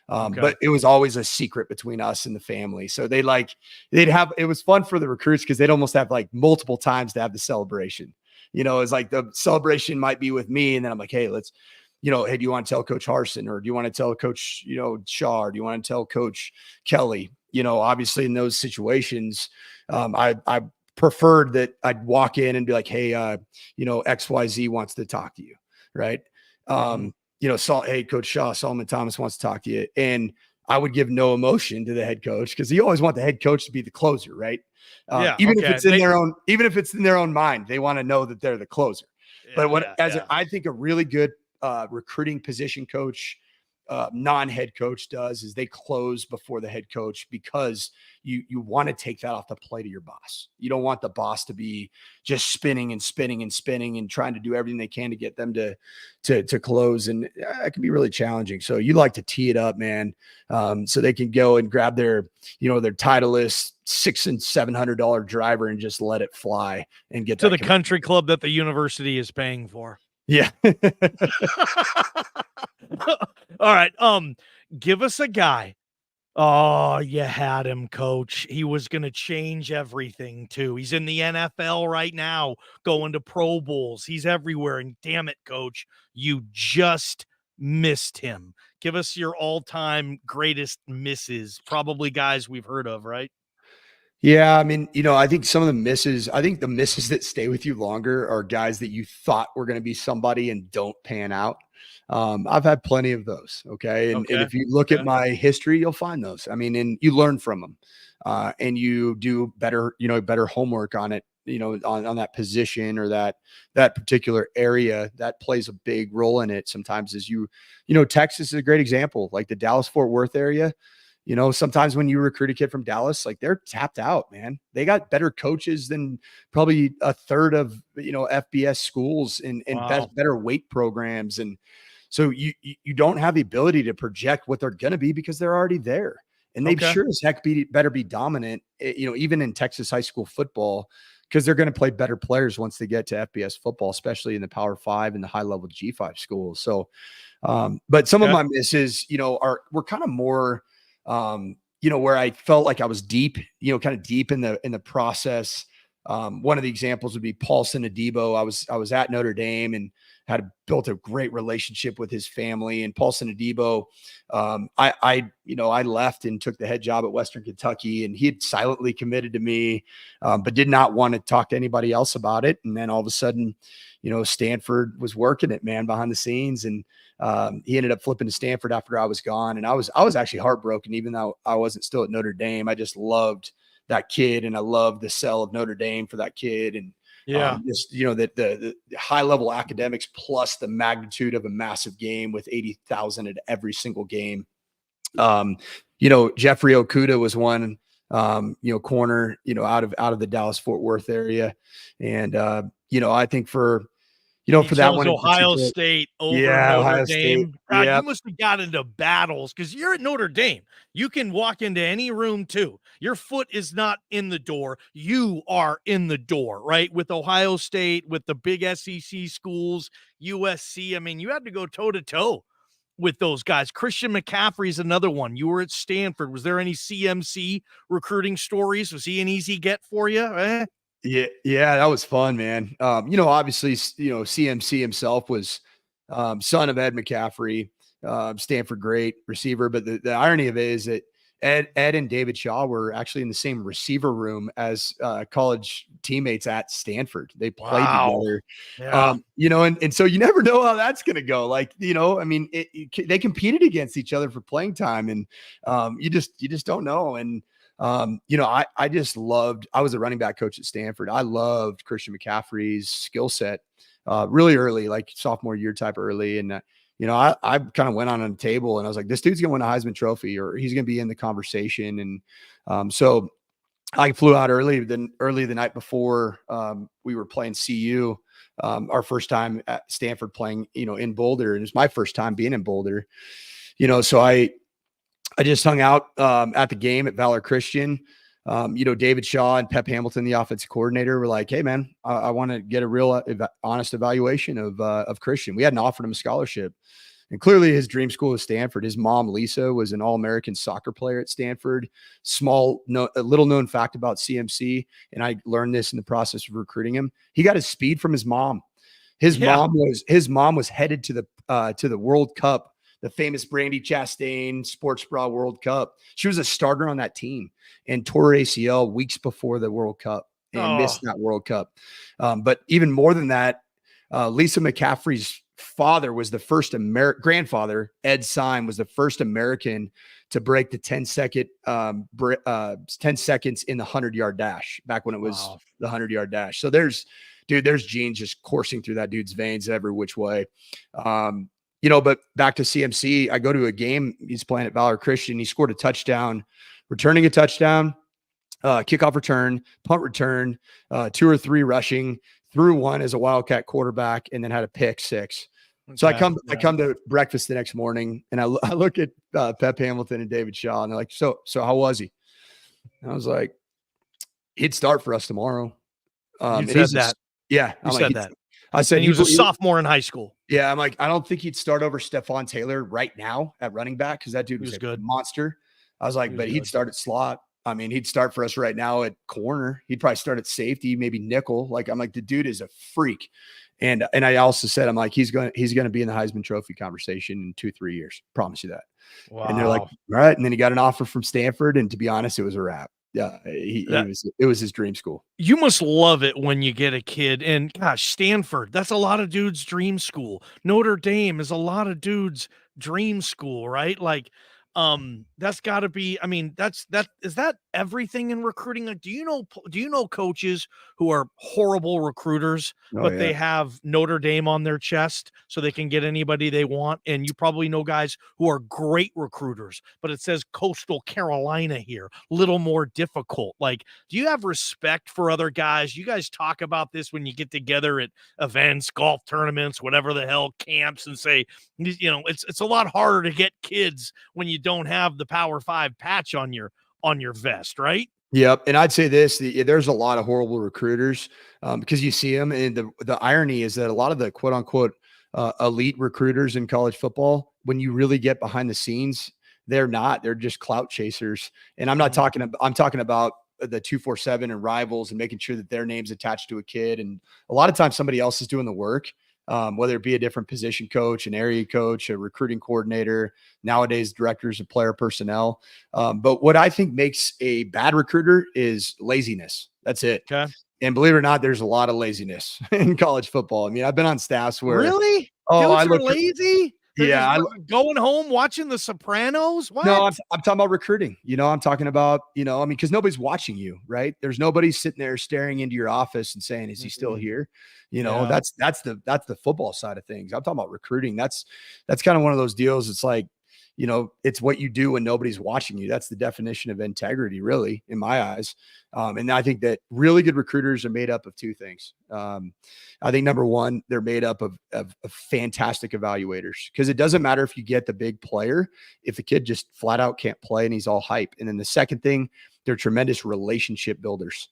But it was always a secret between us and the family. So it was fun for the recruits because they'd almost have multiple times to have the celebration. It's like the celebration might be with me. And then I'm like, hey, let's, hey, do you want to tell Coach Harsin, or do you want to tell Coach, Shaw, or do you want to tell Coach Kelly? Obviously in those situations, I preferred that I'd walk in and be like, hey, XYZ wants to talk to you. Right. Hey, Coach Shaw, Solomon Thomas wants to talk to you. And I would give no emotion to the head coach, because you always want the head coach to be the closer, right? Even if it's in their own mind, they want to know that they're the closer. I think a really good recruiting position coach, non-head coach does is they close before the head coach, because you want to take that off the plate of your boss. You don't want the boss to be just spinning and spinning and spinning and trying to do everything they can to get them to close. And it can be really challenging. So you like to tee it up, man. So they can go and grab their Titleist $600 and $700 driver and just let it fly and get to the country club that the university is paying for. Yeah. All right. Give us a guy. Oh, you had him, Coach. He was going to change everything too. He's in the NFL right now, going to Pro Bowls. He's everywhere. And damn it, Coach, you just missed him. Give us your all-time greatest misses. Probably guys we've heard of, right? Yeah, I mean, I think some of the misses that stay with you longer are guys that you thought were going to be somebody and don't pan out. I've had plenty of those. Okay. And Okay. if you look at my history, you'll find those. I mean, and you learn from them, and you do better, better homework on it, on that position or that particular area that plays a big role in it. Sometimes Texas is a great example, like the Dallas Fort Worth area. Sometimes when you recruit a kid from Dallas, like they're tapped out, man. They got better coaches than probably a third of, FBS schools and Wow. better weight programs. And so you don't have the ability to project what they're going to be because they're already there. And they Okay. sure as heck better be dominant, even in Texas high school football, because they're going to play better players once they get to FBS football, especially in the Power 5 and the high level G5 schools. So, but some of my misses, were kind of more, where I felt like I was deep, kind of deep in the process. One of the examples would be Paulson Adebo. I was at Notre Dame and had built a great relationship with his family. And Paulson Adebo, I left and took the head job at Western Kentucky, and he had silently committed to me, but did not want to talk to anybody else about it. And then all of a sudden, Stanford was working it, man, behind the scenes. And he ended up flipping to Stanford after I was gone. And I was actually heartbroken, even though I wasn't still at Notre Dame. I just loved that kid, and I loved the sell of Notre Dame for that kid. And just, that the high level academics plus the magnitude of a massive game with 80,000 at every single game. Jeffrey Okuda was one, corner, out of the Dallas Fort Worth area. And, I think for that one, Ohio State over Notre Ohio Dame. State. God, Yeah. you must have got into battles because you're at Notre Dame. You can walk into any room too. Your foot is not in the door. You are in the door, right? With Ohio State, with the big SEC schools, USC. I mean, you had to go toe to toe with those guys. Christian McCaffrey's another one. You were at Stanford. Was there any CMC recruiting stories? Was he an easy get for you? Yeah, that was fun, man. Obviously, CMC himself was son of Ed McCaffrey, Stanford great receiver. But the irony of it is that Ed and David Shaw were actually in the same receiver room as college teammates at Stanford. They played together. Yeah. And so you never know how that's going to go. Like, I mean, they competed against each other for playing time, and you just don't know. And I just loved, I was a running back coach at Stanford. I loved Christian McCaffrey's skill set really early, like sophomore year type early. And, I kind of went on a table and I was like, this dude's going to win a Heisman Trophy, or he's going to be in the conversation. And so I flew out early the night before we were playing CU, our first time at Stanford playing, in Boulder. And it was my first time being in Boulder, so I just hung out at the game at Valor Christian. David Shaw and Pep Hamilton, the offensive coordinator, were like, "Hey, man, I want to get a real honest evaluation of Christian." We hadn't offered him a scholarship, and clearly his dream school was Stanford. His mom, Lisa, was an All-American soccer player at Stanford. A little known fact about CMC, and I learned this in the process of recruiting him. He got his speed from his mom. His mom was headed to the World Cup, the famous Brandy Chastain Sports Bra World Cup. She was a starter on that team and tore her ACL weeks before the World Cup and missed that World Cup. But even more than that, Lisa McCaffrey's father was the first grandfather, Ed Syme, was the first American to break the 10 seconds in the 100-yard dash back when it was the 100-yard dash. So there's genes just coursing through that dude's veins every which way. But back to CMC, I go to a game. He's playing at Valor Christian. He scored a touchdown, returning a touchdown, kickoff return, punt return, 2 or 3 rushing, threw one as a Wildcat quarterback, and then had a pick 6. So I come to breakfast the next morning, and I look at Pep Hamilton and David Shaw, and they're like, so how was he? And I was like, he'd start for us tomorrow. You said that. Yeah. You said that. I said he was a sophomore in high school. Yeah, I'm like, I don't think he'd start over Stephon Taylor right now at running back because that dude was a good monster. I was like, but he'd start at slot. I mean, he'd start for us right now at corner. He'd probably start at safety, maybe nickel. Like, I'm like, the dude is a freak. And I also said, I'm like, he's going to be in the Heisman Trophy conversation in 2-3 years. Promise you that. Wow. And they're like, all right. And then he got an offer from Stanford, and to be honest, it was a wrap. Yeah, it was his dream school. You must love it when you get a kid, and gosh, Stanford, that's a lot of dudes' dream school. Notre Dame is a lot of dudes' dream school, right? Like, that's got to be, I mean, is that everything in recruiting? Like, do you know coaches who are horrible recruiters, but they have Notre Dame on their chest so they can get anybody they want? And you probably know guys who are great recruiters, but it says Coastal Carolina here, little more difficult. Like, do you have respect for other guys? You guys talk about this when you get together at events, golf tournaments, whatever the hell, camps, and say, it's a lot harder to get kids when you don't have the Power 5 patch on your vest, right? Yep. And I'd say this, there's a lot of horrible recruiters because you see them. And the irony is that a lot of the quote unquote elite recruiters in college football, when you really get behind the scenes, they're just clout chasers. And I'm talking about the 247 and rivals and making sure that their name's attached to a kid. And a lot of times somebody else is doing the work. Whether it be a different position coach, an area coach, a recruiting coordinator, nowadays directors of player personnel. But what I think makes a bad recruiter is laziness. That's it. Okay. And believe it or not, there's a lot of laziness in college football. I mean, I've been on staffs where really, I look lazy. Yeah, going home watching The Sopranos. What? No, I'm talking about recruiting. I'm talking about because nobody's watching you, right? There's nobody sitting there staring into your office and saying, "Is he still here?" That's the football side of things. I'm talking about recruiting. That's kind of one of those deals. It's like, it's what you do when nobody's watching you. That's the definition of integrity, really, in my eyes. And I think that really good recruiters are made up of two things. I think number one, they're made up of fantastic evaluators, because it doesn't matter if you get the big player, if the kid just flat out can't play and he's all hype. And then the second thing, they're tremendous relationship builders.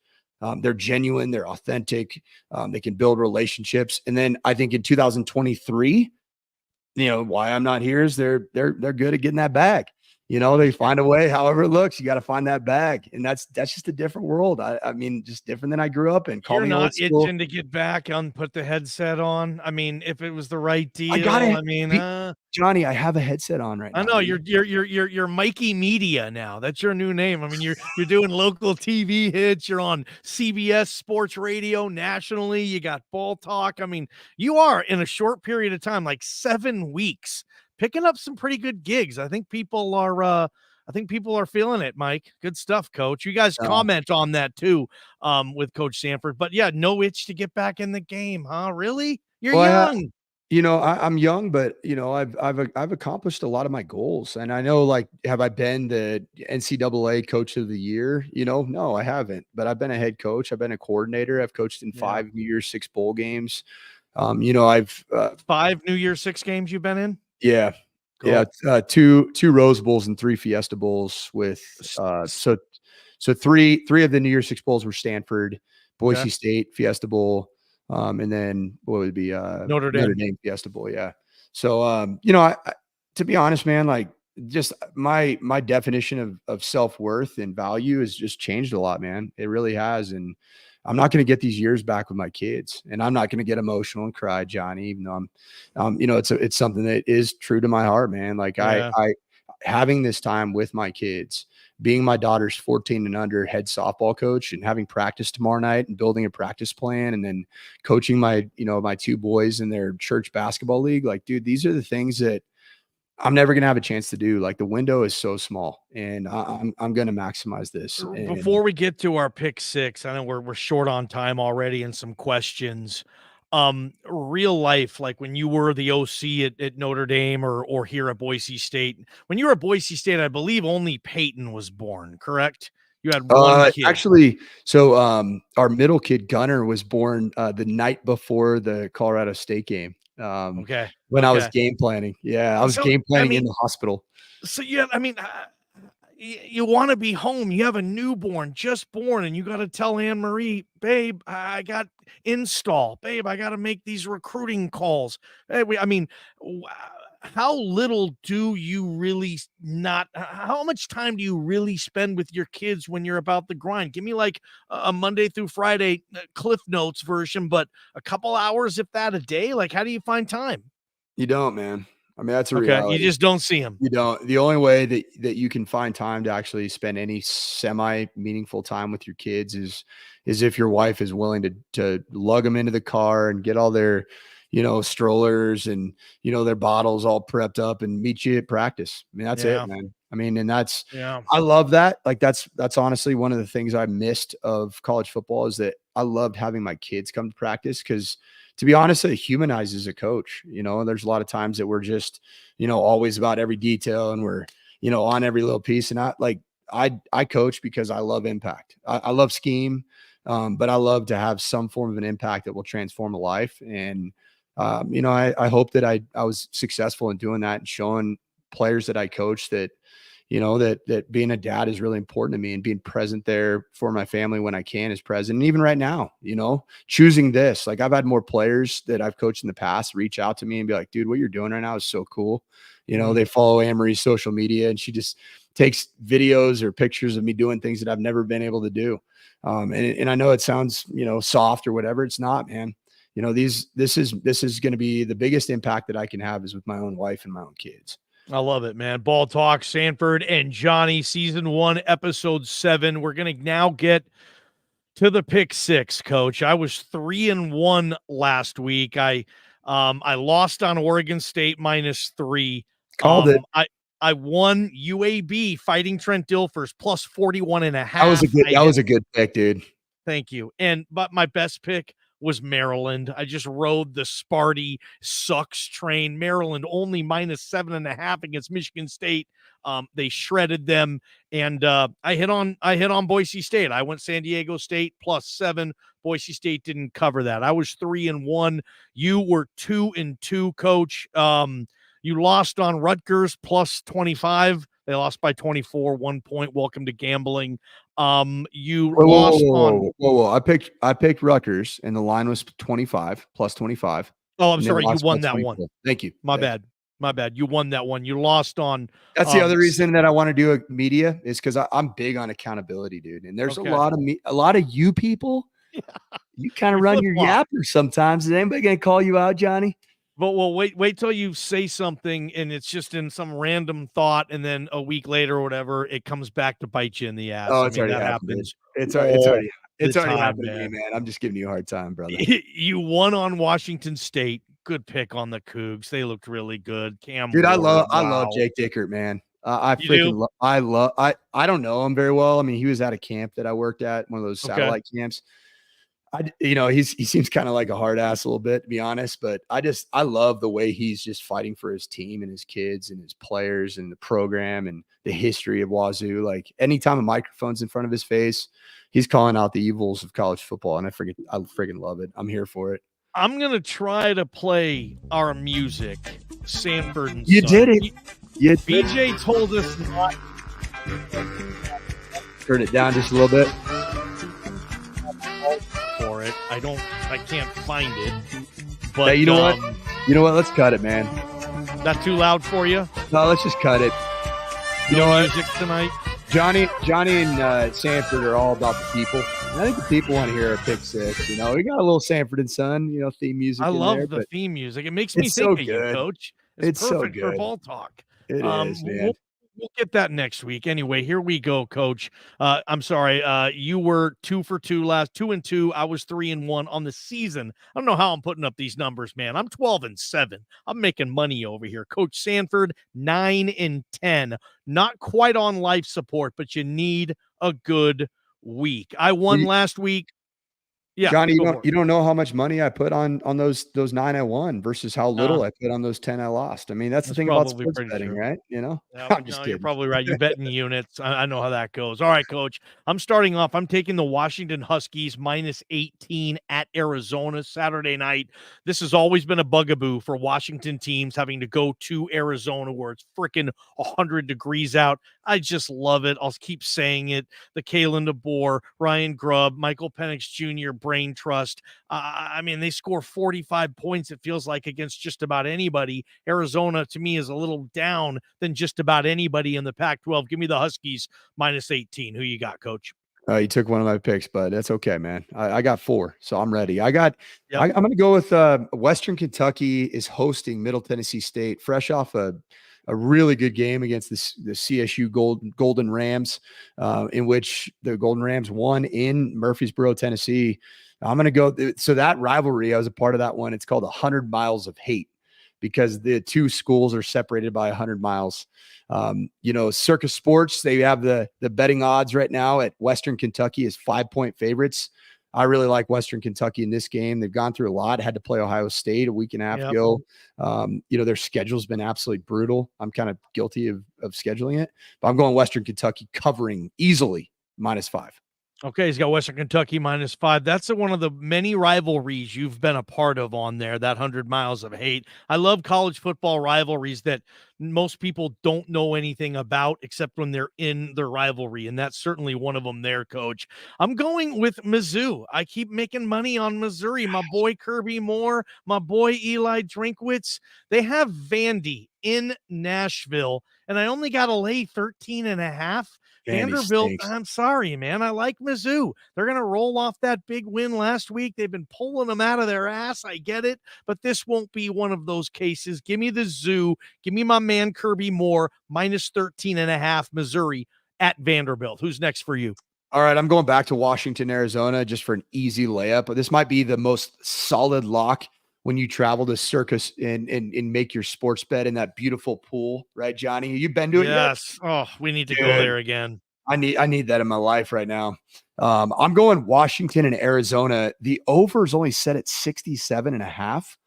They're genuine, they're authentic, they can build relationships. And then I think in 2023, why I'm not here is they're good at getting that bag. They find a way, however it looks, you got to find that bag. And that's just a different world. I mean, just different than I grew up in. You're not itching to get back and put the headset on. I mean, if it was the right deal, Johnny, I have a headset on right now. I know you're Mikey Media now. That's your new name. I mean, you're doing local TV hits. You're on CBS Sports Radio nationally. You got Ball Talk. I mean, you are in a short period of time, like 7 weeks, picking up some pretty good gigs. I think people are feeling it, Mike. Good stuff, Coach. You guys comment on that too, with Coach Sanford. But yeah, no itch to get back in the game, huh? Really? You're young. I'm young, but I've accomplished a lot of my goals. And I know, like, have I been the NCAA Coach of the Year? No, I haven't. But I've been a head coach. I've been a coordinator. I've coached in 5 New Year's 6 bowl games. I've 5 New Year's 6 games you've been in. Yeah. Cool. Yeah. Two Rose Bowls and 3 Fiesta Bowls with, so three of the New Year's 6 bowls were Stanford, Boise State Fiesta Bowl. And then what would be, Notre Dame Fiesta Bowl. Yeah. So, I, to be honest, man, like, just my definition of self-worth and value has just changed a lot, man. It really has. And I'm not going to get these years back with my kids, and I'm not going to get emotional and cry, Johnny, even though I'm, it's something that is true to my heart, man. Like, I having this time with my kids, being my daughter's 14 and under head softball coach, and having practice tomorrow night and building a practice plan, and then coaching my 2 boys in their church basketball league. Like, dude, these are the things that I'm never going to have a chance to do. Like, the window is so small, and I'm going to maximize this. Before we get to our pick 6, I know we're short on time already and some questions. Real life, like when you were the OC at Notre Dame or here at Boise State. When you were at Boise State, I believe only Peyton was born, correct? You had one kid. Actually, so our middle kid Gunner was born the night before the Colorado State game. When I was game planning. Yeah, I was game planning in the hospital. So yeah, I mean, you want to be home. You have a newborn just born, and you got to tell Anne Marie, babe, I got install. Babe, I got to make these recruiting calls. How little do you really how much time do you really spend with your kids when you're about the grind? Give me like a Monday through Friday Cliff Notes version, but a couple hours, if that, a day. Like, how do you find time? You don't, man. I mean, that's a Okay. reality. You just don't see them. You don't. The only way that you can find time to actually spend any semi-meaningful time with your kids is if your wife is willing to lug them into the car and get all their, strollers and, their bottles all prepped up and meet you at practice. I mean, that's it, man. I mean, and I love that. Like that's honestly one of the things I missed of college football is that I loved having my kids come to practice because, to be honest, it humanizes a coach. There's a lot of times that we're just, always about every detail and we're, on every little piece. And I coach because I love impact. I love scheme, but I love to have some form of an impact that will transform a life. And, I hope that I was successful in doing that and showing players that I coach that, that being a dad is really important to me and being present there for my family when I can is present. And even right now, choosing this, like I've had more players that I've coached in the past reach out to me and be like, dude, what you're doing right now is so cool. They follow Amory's social media and she just takes videos or pictures of me doing things that I've never been able to do. And I know it sounds, soft or whatever. It's not, man. This is going to be the biggest impact that I can have is with my own wife and my own kids. I love it, man. Ball Talk, Sanford and Johnny, season 1, episode 7. We're going to now get to the pick 6, Coach. I was 3-1 last week. I lost on Oregon State -3. Called it. I won UAB Fighting Trent Dilfers plus 41.5. That was a good pick, dude. Thank you. But my best pick was Maryland. I just rode the Sparty sucks train. Maryland only -7.5 against Michigan State. They shredded them, and I hit on Boise State. I went San Diego State +7. Boise State didn't cover that. I was 3-1. You were 2-2, Coach. You lost on Rutgers +25. They lost by 24, 1 point. Welcome to gambling. Whoa. I picked Rutgers and the line was 25 +25. Oh, I'm sorry. You won that 24. one. Thank you. My bad. You won that one. You lost on. That's the other reason that I want to do a media is because I'm big on accountability, dude. And there's a lot of you people. Yeah. You kind of run your yapper sometimes. Is anybody going to call you out, Johnny? But wait till you say something and it's just in some random thought, and then a week later or whatever, it comes back to bite you in the ass. Oh, that happens. It's already happened to me, man. I'm just giving you a hard time, brother. You won on Washington State. Good pick on the Cougs. They looked really good. Dude, I love Jake Dickert, man. I don't know him very well. I mean, he was at a camp that I worked at, one of those satellite camps. He seems kind of like a hard ass a little bit, to be honest, but I love the way he's just fighting for his team and his kids and his players and the program and the history of Wazoo. Like anytime a microphone's in front of his face, he's calling out the evils of college football. And I freaking love it. I'm here for it. I'm going to try to play our music, Sanford and You Son. did it. BJ told us not. Turn it down just a little bit. For it. I can't find it. But hey, you know what? Let's cut it, man. Not too loud for you? No, let's just cut it. You know what? Music tonight. Johnny and Sanford are all about the people. And I think the people want to hear our pick 6. We got a little Sanford and Son, theme music. I love the theme music. It makes me think of you, Coach. It's perfect for ball talk. It is, man. We'll get that next week. Anyway, here we go, Coach. I'm sorry. You were 2 for 2 last 2-2. I was 3-1 on the season. I don't know how I'm putting up these numbers, man. I'm 12-7. I'm making money over here. Coach Sanford, 9-10. Not quite on life support, but you need a good week. I won last week. Yeah, Johnny, you don't know how much money I put on those 9 I won versus how little I put on those 10 I lost. I mean, that's the thing about sports betting, right? I'm just kidding. You're probably right. You bet in units. I know how that goes. All right, Coach. I'm starting off. I'm taking the Washington Huskies -18 at Arizona Saturday night. This has always been a bugaboo for Washington teams having to go to Arizona where it's freaking 100 degrees out. I just love it. I'll keep saying it. The Kalen DeBoer, Ryan Grubb, Michael Penix Jr., brain trust. I mean, they score 45 points, it feels like, against just about anybody. Arizona, to me, is a little down than just about anybody in the Pac-12. Give me the Huskies -18. Who you got, Coach? You took one of my picks, but that's okay, man. I got 4, so I'm ready. I'm Yep. going to go with Western Kentucky is hosting Middle Tennessee State, fresh off a really good game against the CSU Golden Rams, in which the Golden Rams won in Murfreesboro, Tennessee. I'm going to go. So that rivalry, I was a part of that one. It's called 100 Miles of Hate because the two schools are separated by 100 miles. Circus Sports, they have the betting odds right now at Western Kentucky is 5-point favorites. I really like Western Kentucky in this game. They've gone through a lot, had to play Ohio State a week and a half ago. Their schedule's been absolutely brutal. I'm kind of guilty of scheduling it, but I'm going Western Kentucky covering easily -5. Okay, he's got Western Kentucky -5. That's one of the many rivalries you've been a part of on there, that 100 Miles of Hate. I love college football rivalries that most people don't know anything about except when they're in the rivalry, and that's certainly one of them there, Coach. I'm going with Mizzou. I keep making money on Missouri. My boy Kirby Moore, my boy Eli Drinkwitz. They have Vandy in Nashville, and I only got to lay 13.5. Vanderbilt, stinks. I'm sorry, man. I like Mizzou. They're going to roll off that big win last week. They've been pulling them out of their ass. I get it, but this won't be one of those cases. Give me the Zoo. Give me my man Kirby Moore, -13.5, Missouri at Vanderbilt. Who's next for you? All right, I'm going back to Washington, Arizona, just for an easy layup. But this might be the most solid lock when you travel to Circus and make your sports bet in that beautiful pool, right, Johnny? You've been to it yet? Yes. Oh, we need to go there again. I need that in my life right now. I'm going Washington and Arizona. The over is only set at 67.5.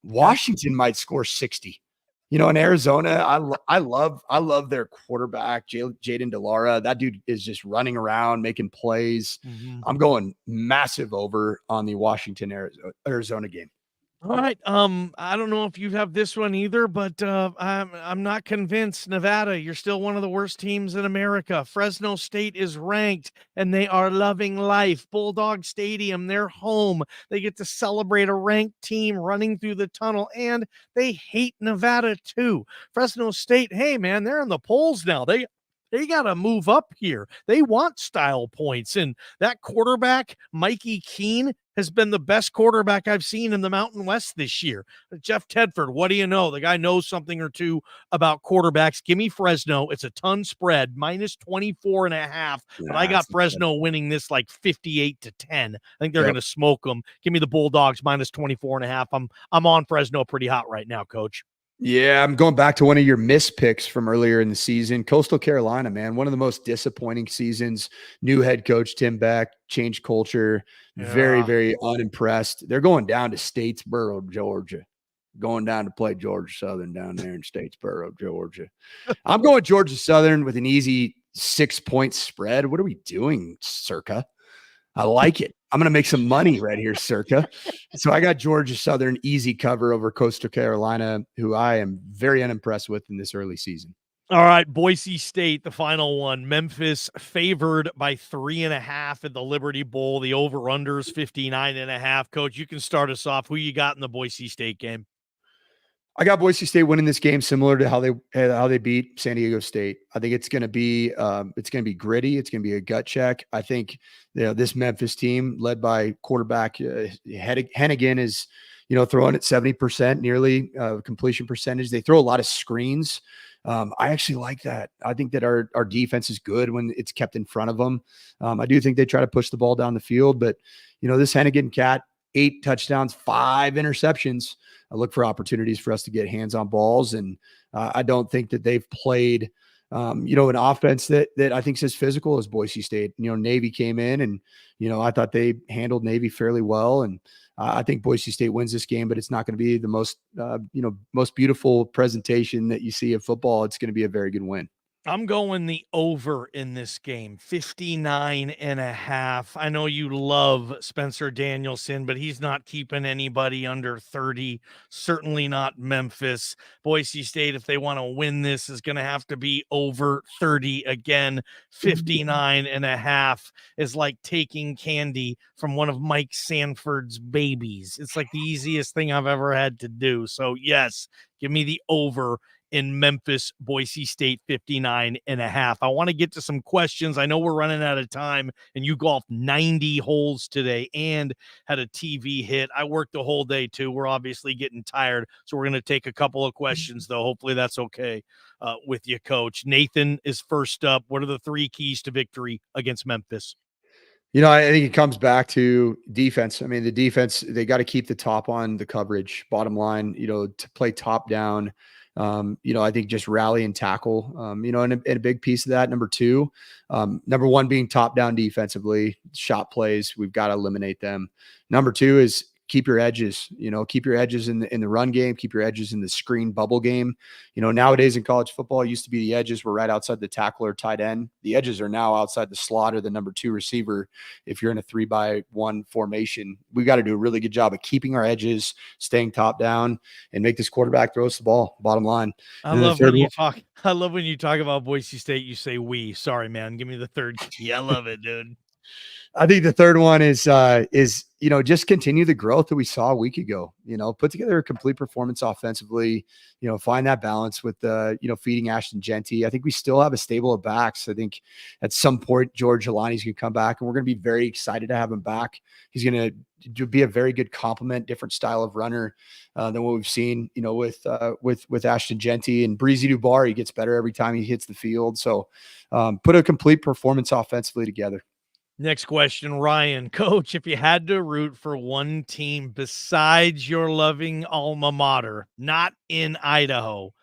Washington might score 60. In Arizona, I love their quarterback, Jaden Delara. That dude is just running around, making plays. I'm going massive over on the Washington Arizona game. All right. I don't know if you have this one either, but I'm not convinced. Nevada, you're still one of the worst teams in America. Fresno State is ranked, and they are loving life. Bulldog Stadium, they're home. They get to celebrate a ranked team running through the tunnel, and they hate Nevada too. Fresno State, hey man, they're in the polls now. They got to move up here. They want style points. And that quarterback, Mikey Keene, has been the best quarterback I've seen in the Mountain West this year. Jeff Tedford, what do you know? The guy knows something or two about quarterbacks. Give me Fresno. It's a ton spread, -24.5. But I got Fresno winning this like 58-10. I think they're going to smoke them. Give me the Bulldogs -24.5. I'm on Fresno pretty hot right now, Coach. Yeah, I'm going back to one of your missed picks from earlier in the season. Coastal Carolina, man, one of the most disappointing seasons. New head coach Tim Beck, changed culture, very, very unimpressed. They're going down to Statesboro, Georgia, going down to play Georgia Southern down there in Statesboro, Georgia. I'm going Georgia Southern with an easy 6-point spread. What are we doing, Circa? I like it. I'm going to make some money right here, Circa. So I got Georgia Southern easy cover over Coastal Carolina, who I am very unimpressed with in this early season. All right, Boise State, the final one. Memphis favored by 3.5 at the Liberty Bowl. The over-unders 59.5. Coach, you can start us off. Who you got in the Boise State game? I got Boise State winning this game, similar to how they beat San Diego State. I think it's going to be gritty. It's going to be a gut check. I think this Memphis team, led by quarterback Hennigan, is throwing at 70% nearly completion percentage. They throw a lot of screens. I actually like that. I think that our defense is good when it's kept in front of them. I do think they try to push the ball down the field, but this Hennigan cat, 8 touchdowns, 5 interceptions. I look for opportunities for us to get hands on balls. And I don't think that they've played, an offense that I think is as physical as Boise State. Navy came in and, I thought they handled Navy fairly well. And I think Boise State wins this game, but it's not going to be the most beautiful presentation that you see of football. It's going to be a very good win. I'm going the over in this game, 59.5. I know you love Spencer Danielson, but he's not keeping anybody under 30. Certainly not Memphis. Boise State, if they want to win this, is going to have to be over 30 again. 59.5 is like taking candy from one of Mike Sanford's babies. It's like the easiest thing I've ever had to do. So yes, give me the over in Memphis, Boise State 59.5. I want to get to some questions. I know we're running out of time, and you golfed 90 holes today and had a TV hit. I worked the whole day too. We're obviously getting tired, so we're going to take a couple of questions, though. Hopefully that's okay with you, Coach. Nathan is first up. What are the 3 keys to victory against Memphis? I think it comes back to defense. I mean, the defense, they got to keep the top on the coverage, bottom line, to play top down. I think just rally and tackle, and a big piece of that. Number 2, number 1 being top down defensively, shot plays. We've got to eliminate them. Number 2 is keep your edges, keep your edges in the run game, keep your edges in the screen bubble game. Nowadays in college football, it used to be the edges were right outside the tackle or tight end. The edges are now outside the slot or the number 2 receiver. If you're in a 3-by-1 formation, we got to do a really good job of keeping our edges, staying top down, and make this quarterback throw us the ball. Bottom line. I love when you talk about Boise State, you say we. Sorry, man. Give me the third key. I love it, dude. I think the third one is just continue the growth that we saw a week ago. Put together a complete performance offensively. Find that balance with feeding Ashton Jeanty. I think we still have a stable of backs. I think at some point George Alani's going to come back, and we're going to be very excited to have him back. He's going to be a very good complement, different style of runner than what we've seen. With Ashton Jeanty and Breezy Dubar. He gets better every time he hits the field. So put a complete performance offensively together. Next question, Ryan. Coach, if you had to root for one team besides your loving alma mater, not in Idaho,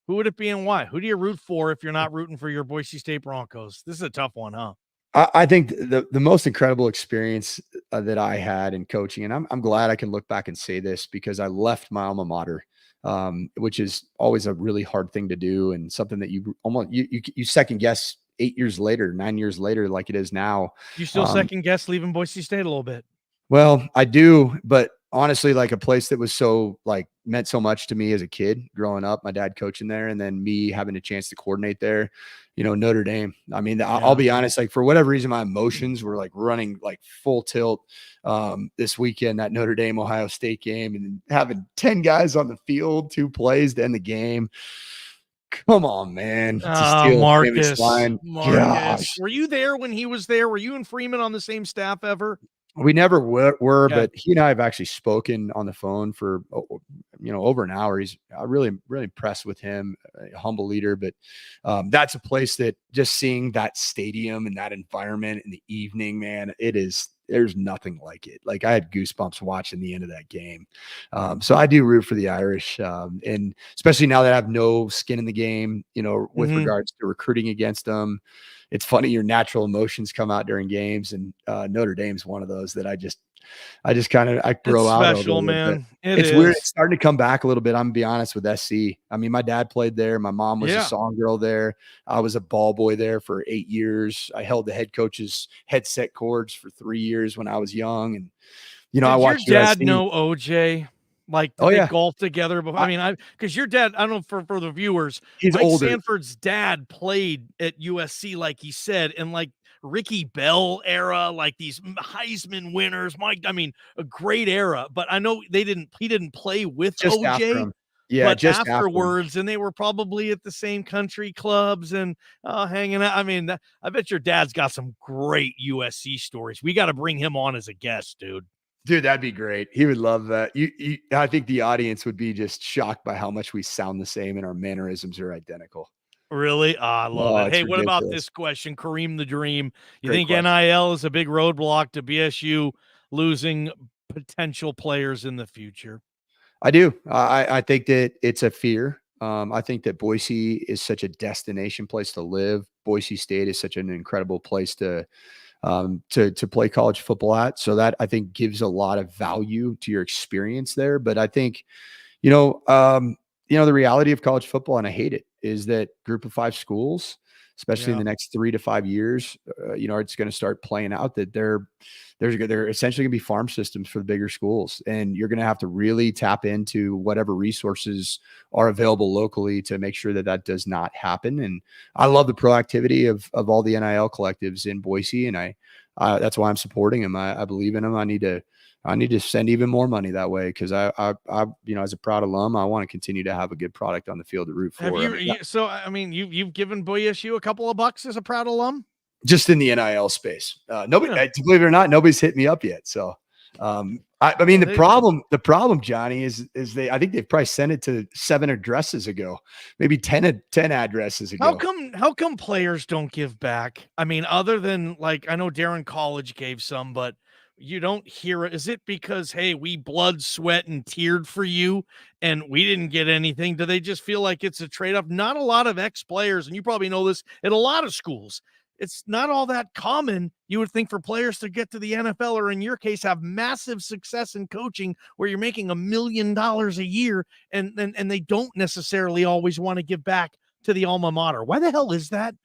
who would it be and why? Who do you root for if you're not rooting for your Boise State Broncos? This is a tough one, huh? I think the most incredible experience that I had in coaching, and I'm glad I can look back and say this because I left my alma mater, which is always a really hard thing to do and something that you almost you second guess 8 years later, 9 years later, like it is now. You still second guess leaving Boise State a little bit? Well, I do, but honestly, like a place that was meant so much to me as a kid growing up, my dad coaching there, and then me having a chance to coordinate there, Notre Dame. I mean, I'll be honest, for whatever reason, my emotions were running full tilt this weekend, that Notre Dame Ohio State game, and having 10 guys on the field, 2 plays to end the game. Come on, man. Marcus. Gosh. Were you there when he was there? Were you and Freeman on the same staff ever? We never were, but he and I have actually spoken on the phone for, over an hour. He's really, really impressed with him, a humble leader, but that's a place that just seeing that stadium and that environment in the evening, man, there's nothing like it. I had goosebumps watching the end of that game. So I do root for the Irish. And especially now that I have no skin in the game, with regards to recruiting against them. It's funny, your natural emotions come out during games, and Notre Dame's one of those that I grow out. It's special, man. It's weird. It's starting to come back a little bit. I'm gonna be honest with SC. I mean, my dad played there. My mom was a song girl there. I was a ball boy there for 8 years. I held the head coach's headset cords for 3 years when I was young. And, I watched your dad know OJ. They golf together. But because your dad, I don't know for the viewers, he's Mike older. Sanford's dad played at USC, like he said, and Ricky Bell era, these Heisman winners. A great era. But I know he didn't play with just OJ. Yeah, but just afterwards, and they were probably at the same country clubs and hanging out. I bet your dad's got some great USC stories. We got to bring him on as a guest, dude. Dude, that'd be great. He would love that. I think the audience would be just shocked by how much we sound the same and our mannerisms are identical. Really? I love it. Hey, what about this question? Kareem the Dream. You think NIL is a big roadblock to BSU losing potential players in the future? I do. I think that it's a fear. I think that Boise is such a destination place to live. Boise State is such an incredible place to play college football at. So that I think gives a lot of value to your experience there. But I think, the reality of college football, and I hate it, is that group of 5 schools, especially in the next 3 to 5 years, it's going to start playing out that they're essentially going to be farm systems for the bigger schools. And you're going to have to really tap into whatever resources are available locally to make sure that does not happen. And I love the proactivity of all the NIL collectives in Boise. And that's why I'm supporting them. I believe in them. I need to I need to send even more money that way because I as a proud alum, I want to continue to have a good product on the field to root for. You've given Boise SU a couple of bucks as a proud alum? Just in the NIL space. Nobody, to believe it or not, nobody's hit me up yet. So, the problem, Johnny, is I think they've probably sent it to 7 addresses ago, maybe 10 addresses ago. How come players don't give back? I mean, other than I know Darren College gave some, but you don't hear it. Is it because, hey, we blood, sweat, and teared for you and we didn't get anything? Do they just feel like it's a trade-off? Not a lot of ex-players, and you probably know this at a lot of schools. It's not all that common, you would think, for players to get to the NFL, or in your case, have massive success in coaching where you're making $1 million a year and they don't necessarily always want to give back to the alma mater. Why the hell is that?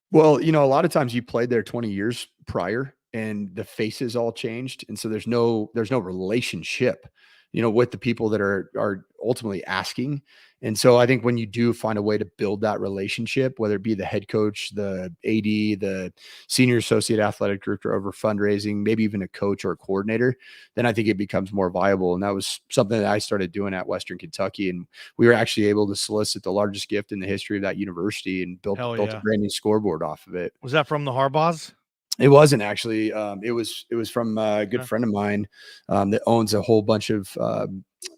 Well, a lot of times you played there 20 years prior and the faces all changed. And so there's no relationship, with the people that are ultimately asking. And so I think when you do find a way to build that relationship, whether it be the head coach, the AD, the senior associate athletic director over fundraising, maybe even a coach or a coordinator, then I think it becomes more viable. And that was something that I started doing at Western Kentucky. And we were actually able to solicit the largest gift in the history of that university and built a brand new scoreboard off of it. Was that from the Harbaughs? It wasn't actually. It was from a good friend of mine that owns a whole bunch of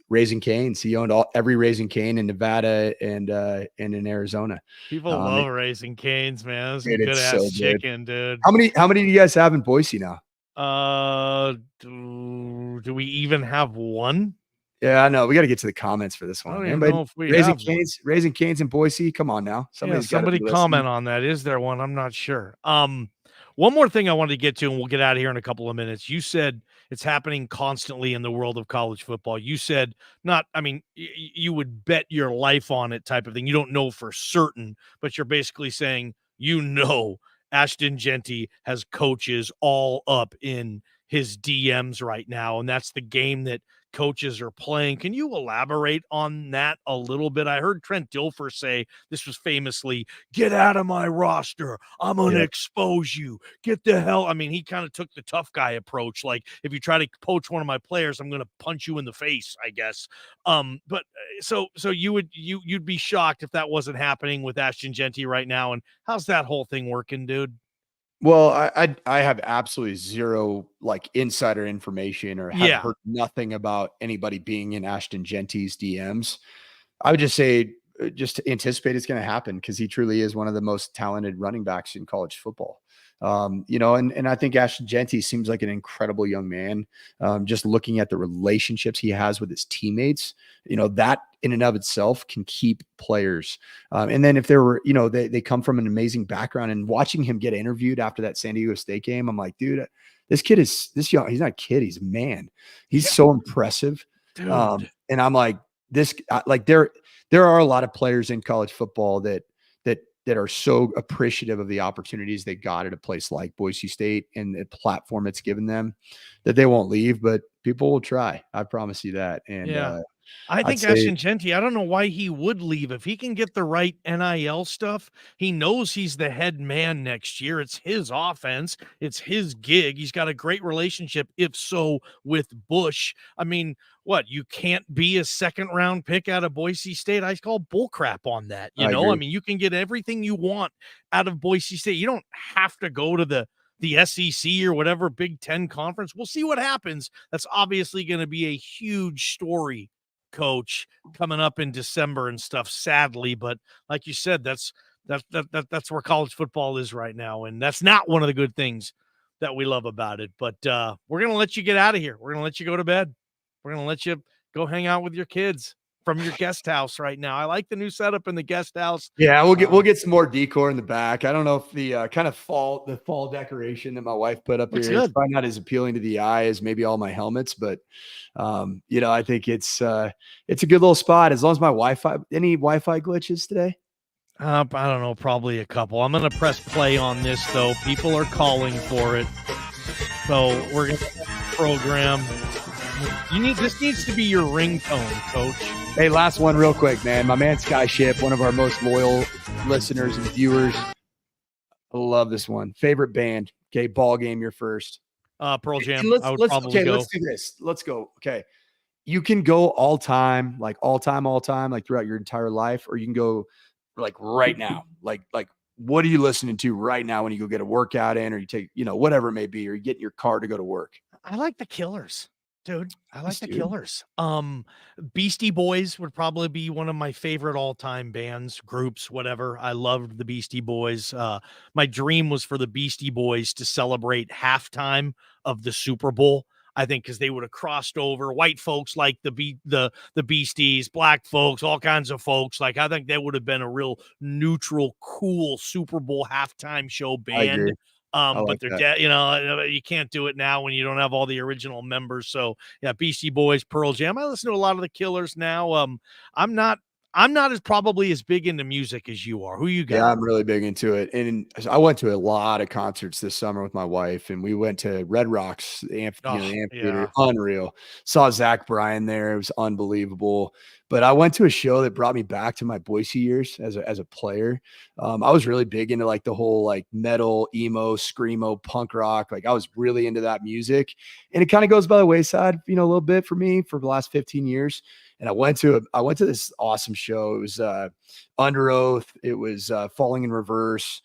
Raising Cane's. He owned every Raising Cane in Nevada and in Arizona. People love Raising Cane's, man. That's good ass so chicken, dude. How many do you guys have in Boise now? Do we even have one? Yeah, I know. We got to get to the comments for this one. I don't even know if we Raising Cane's in Boise. Come on now. Somebody comment on that. Is there one? I'm not sure. One more thing I wanted to get to, and we'll get out of here in a couple of minutes. You said it's happening constantly in the world of college football. You said you would bet your life on it type of thing. You don't know for certain, but you're basically saying, Ashton Jeanty has coaches all up in his DMs right now, and that's the game that coaches are playing. Can you elaborate on that a little bit? I heard Trent Dilfer say this was famously, get out of my roster. I'm going to expose you. Get the hell. I mean, he kind of took the tough guy approach. Like, if you try to poach one of my players, I'm going to punch you in the face, I guess. But so you'd be shocked if that wasn't happening with Ashton Jeanty right now. And how's that whole thing working, dude? Well, I have absolutely zero insider information or have heard nothing about anybody being in Ashton Jeanty's DMs. I would just say, just anticipate it's going to happen because he truly is one of the most talented running backs in college football. And I think Ashton Jeanty seems like an incredible young man. Just looking at the relationships he has with his teammates, that in and of itself can keep players. And then if there were, they come from an amazing background, and watching him get interviewed after that San Diego State game, I'm like, dude, this kid is this young. He's not a kid. He's a man. He's so impressive. And I'm like, there are a lot of players in college football that are so appreciative of the opportunities they got at a place like Boise State and the platform it's given them that they won't leave, but people will try. I promise you that. And I think Ashton Jeanty, I don't know why he would leave. If he can get the right NIL stuff, he knows he's the head man next year. It's his offense. It's his gig. He's got a great relationship, if so, with Bush. I mean, you can't be a second-round pick out of Boise State? I call bullcrap on that. I mean, you can get everything you want out of Boise State. You don't have to go to the SEC or whatever Big Ten conference. We'll see what happens. That's obviously going to be a huge story, Coach, coming up in December and stuff, sadly. But like you said, that's where college football is right now. And that's not one of the good things that we love about it. But we're going to let you get out of here. We're going to let you go to bed. We're going to let you go hang out with your kids from your guest house right now. I like the new setup in the guest house. Yeah, we'll get some more decor in the back. I don't know if the kind of fall decoration that my wife put up here is probably not as appealing to the eye as maybe all my helmets, but I think it's a good little spot as long as my any Wi-Fi glitches today. I don't know, probably a couple. I'm going to press play on this though. People are calling for it. So we're going to program. This needs to be your ringtone, Coach. Hey, last one real quick, man. My man Skyship, one of our most loyal listeners and viewers. I love this one. Favorite band. Okay, ball game, you're first. Pearl Jam. And I would probably go. let's do this. Let's go. Okay. You can go all time, like throughout your entire life, or you can go like right now. Like what are you listening to right now when you go get a workout in, or you take, whatever it may be, or you get in your car to go to work? I like the Killers, dude. I like the Dude. Killers. Beastie Boys would probably be one of my favorite all-time bands, groups, whatever. I loved the Beastie Boys. My dream was for the Beastie Boys to celebrate halftime of the Super Bowl. I think because they would have crossed over. White folks like the Beasties, black folks, all kinds of folks. Like I think that would have been a real neutral, cool Super Bowl halftime show band. But like they're that. dead. You can't do it now when you don't have all the original members. So yeah, Beastie Boys, Pearl Jam. I listen to a lot of the Killers now. I'm not as probably as big into music as you are. Who you got? Yeah, I'm really big into it. And I went to a lot of concerts this summer with my wife, and we went to Red Rocks, the amphitheater. Yeah. Unreal. Saw Zach Bryan there. It was unbelievable. But I went to a show that brought me back to my Boise years as a player. I was really big into like the whole like metal, emo, screamo, punk rock. Like I was really into that music, and it kind of goes by the wayside, a little bit for me for the last 15 years. And I went to this awesome show. It was Under Oath. It was Falling in Reverse.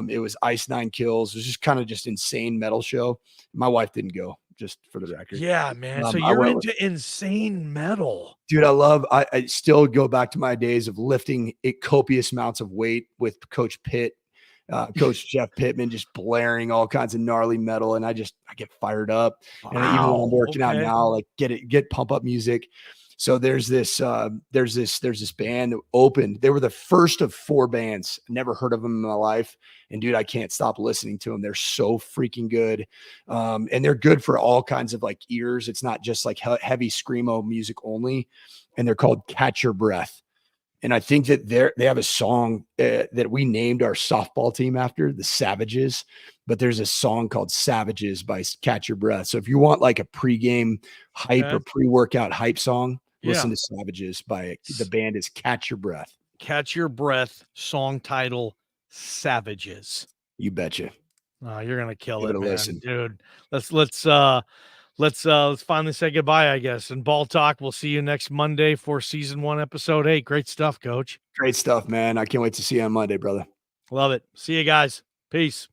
It was Ice Nine Kills. It was just kind of just insane metal show. My wife didn't go, just for the record. Yeah, man. So you're into insane metal. Dude, I still go back to my days of lifting copious amounts of weight with Coach Pitt, Coach Jeff Pittman, just blaring all kinds of gnarly metal. And I get fired up. Wow, and even when I'm working out now, like get pump up music. So there's this band that opened. They were the first of 4 bands. Never heard of them in my life. And dude, I can't stop listening to them. They're so freaking good. And they're good for all kinds of like ears. It's not just like heavy screamo music only. And they're called Catch Your Breath. And I think that they have a song that we named our softball team after, the Savages. But there's a song called Savages by Catch Your Breath. So if you want like a pregame hype or pre-workout hype song, listen to Savages by the band is Catch Your Breath. Catch Your Breath, song title Savages. You betcha. You're gonna kill Give it, it a man. listen. Dude. Let's finally say goodbye, I guess. And Ball Talk, we'll see you next Monday for season 1, episode 8. Great stuff, Coach. Great stuff, man. I can't wait to see you on Monday, brother. Love it. See you guys. Peace.